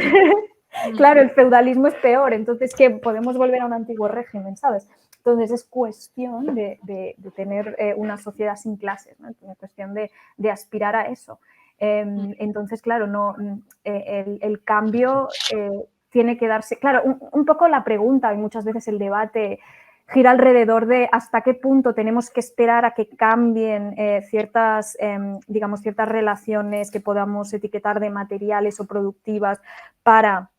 claro, el feudalismo es peor. Entonces, ¿qué? Podemos volver a un antiguo régimen, ¿sabes? Entonces es cuestión de tener una sociedad sin clases, ¿no? Es cuestión de aspirar a eso. Entonces, claro, el cambio tiene que darse... Claro, un poco la pregunta y muchas veces el debate gira alrededor de hasta qué punto tenemos que esperar a que cambien ciertas relaciones que podamos etiquetar de materiales o productivas para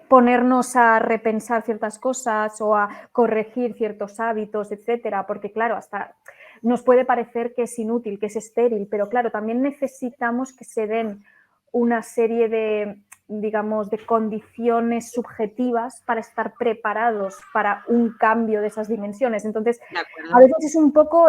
ponernos a repensar ciertas cosas o a corregir ciertos hábitos, etcétera, porque claro, hasta nos puede parecer que es inútil, que es estéril, pero claro, también necesitamos que se den una serie de, digamos, de condiciones subjetivas para estar preparados para un cambio de esas dimensiones. Entonces, a veces es un poco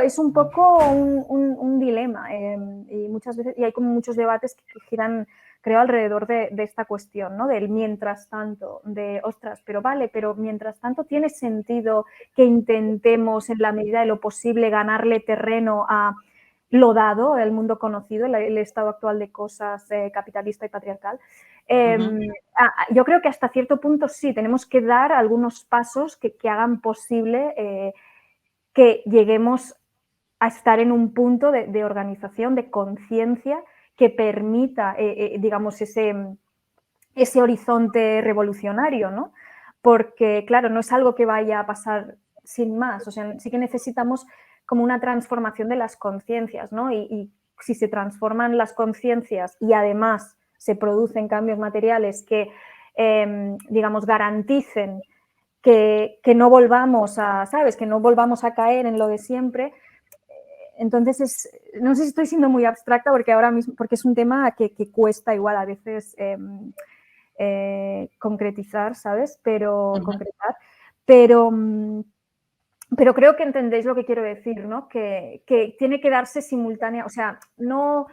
un dilema y muchas veces, y hay como muchos debates que giran, creo, alrededor de esta cuestión, ¿no? Del mientras tanto, de, ostras, pero vale, pero mientras tanto tiene sentido que intentemos en la medida de lo posible ganarle terreno a lo dado, el mundo conocido, el estado actual de cosas capitalista y patriarcal. Yo creo que hasta cierto punto sí, tenemos que dar algunos pasos que hagan posible que lleguemos a estar en un punto de organización, de conciencia que permita, digamos, ese horizonte revolucionario, ¿no? Porque, claro, no es algo que vaya a pasar sin más, o sea, sí que necesitamos como una transformación de las conciencias, ¿no? Y si se transforman las conciencias y además se producen cambios materiales que, digamos, garanticen que no volvamos a, ¿sabes? Que no volvamos a caer en lo de siempre. Entonces, no sé si estoy siendo muy abstracta porque ahora mismo, porque es un tema que cuesta igual a veces concretizar, ¿sabes? Concretar, pero creo que entendéis lo que quiero decir, ¿no? Que tiene que darse simultánea, o sea, no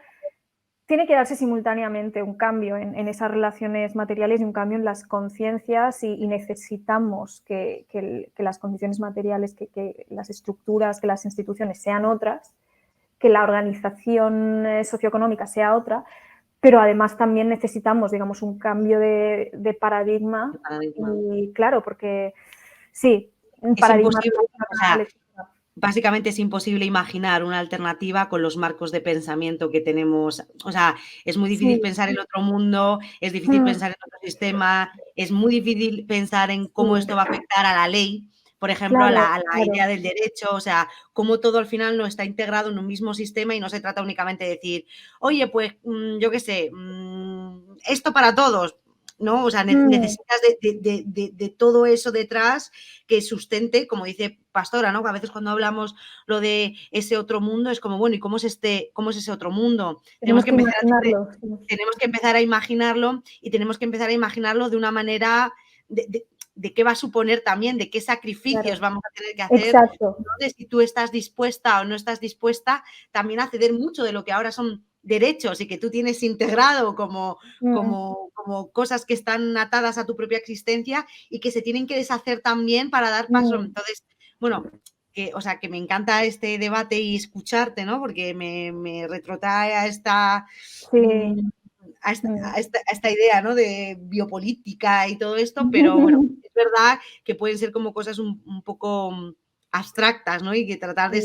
tiene que darse simultáneamente un cambio en esas relaciones materiales y un cambio en las conciencias y necesitamos que las condiciones materiales, que las estructuras, que las instituciones sean otras, que la organización socioeconómica sea otra, pero además también necesitamos, digamos, un cambio de paradigma. Y claro, porque sí, un paradigma. Básicamente es imposible imaginar una alternativa con los marcos de pensamiento que tenemos. O sea, es muy difícil pensar en otro mundo, es difícil pensar en otro sistema, es muy difícil pensar en cómo esto va a afectar a la ley, por ejemplo, claro, a la idea del derecho, o sea, cómo todo al final no está integrado en un mismo sistema y no se trata únicamente de decir, oye, pues yo qué sé, esto para todos. ¿No? O sea, necesitas de todo eso detrás que sustente, como dice Pastora, ¿no? A veces cuando hablamos lo de ese otro mundo es como, bueno, ¿y cómo es ese otro mundo? Tenemos que empezar a imaginarlo y tenemos que empezar a imaginarlo de una manera de qué va a suponer también, de qué sacrificios vamos a tener que hacer, ¿no? De si tú estás dispuesta o no estás dispuesta también a ceder mucho de lo que ahora son derechos y que tú tienes integrado como cosas que están atadas a tu propia existencia y que se tienen que deshacer también para dar paso. Entonces, bueno, que me encanta este debate y escucharte, ¿no? Porque me retrotrae a esta... A esta idea, ¿no? De biopolítica y todo esto, pero bueno, es verdad que pueden ser como cosas un poco abstractas, ¿no? Y que tratar de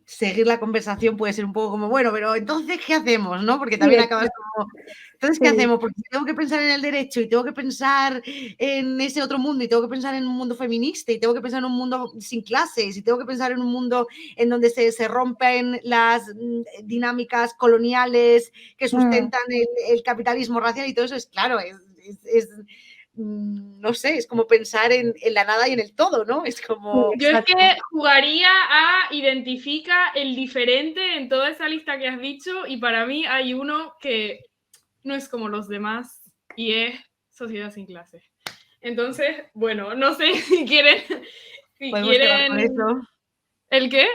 seguir la conversación puede ser un poco como, bueno, pero entonces, ¿qué hacemos? ¿No? Porque también acabas como, entonces, ¿qué hacemos? Porque si tengo que pensar en el derecho y tengo que pensar en ese otro mundo y tengo que pensar en un mundo feminista y tengo que pensar en un mundo sin clases y tengo que pensar en un mundo en donde se rompen las dinámicas coloniales que sustentan el capitalismo racial y todo eso, es claro, no sé, es como pensar en la nada y en el todo, ¿no? Es como... Yo es que jugaría a identifica el diferente en toda esa lista que has dicho y para mí hay uno que no es como los demás y es sociedad sin clases. Entonces, bueno, no sé si quieren... cerrar con eso. ¿El qué?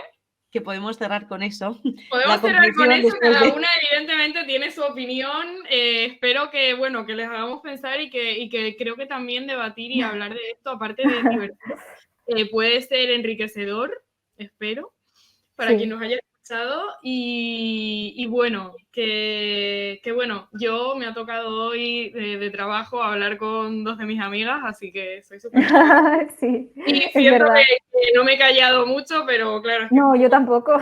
Que podemos cerrar con eso. Podemos cerrar con eso, cada una evidentemente tiene su opinión, espero que, bueno, que les hagamos pensar y que creo que también debatir y hablar de esto, aparte de divertido, puede ser enriquecedor, espero, para quien nos haya escuchado. escuchado y bueno, que bueno, yo me ha tocado hoy de trabajo hablar con 2 de mis amigas, así que soy súper Sí, y es siento verdad. que no me he callado mucho, pero claro, es que No, yo tampoco.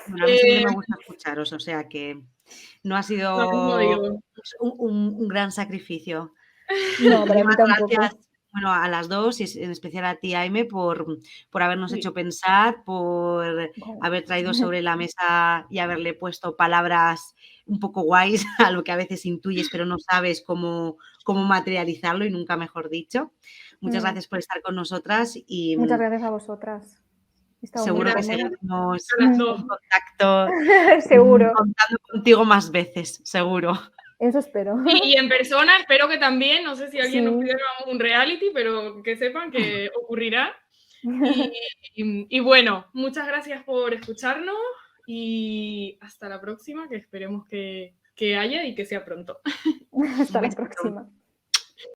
Bueno, a mí siempre me gusta escucharos, o sea que no ha lo mismo sido digo. un gran sacrificio. No, para mí Muchísimas tampoco. gracias, bueno, a las dos y en especial a ti, Aime, por habernos Sí. hecho pensar, por Bueno. haber traído sobre la mesa y haberle puesto palabras un poco guays a lo que a veces intuyes, pero no sabes cómo materializarlo y nunca mejor dicho. Muchas gracias por estar con nosotras y Muchas gracias a vosotras. He estado muy seguro que Gracias cómoda. seguiremos a las dos. en contacto, Seguro, contando contigo más veces, seguro. eso espero. Y en persona espero que también, no sé si alguien nos Sí. pide que hagamos un reality, pero que sepan que ocurrirá. Y bueno, muchas gracias por escucharnos y hasta la próxima, que esperemos que haya y que sea pronto. Hasta Un la besito. próxima.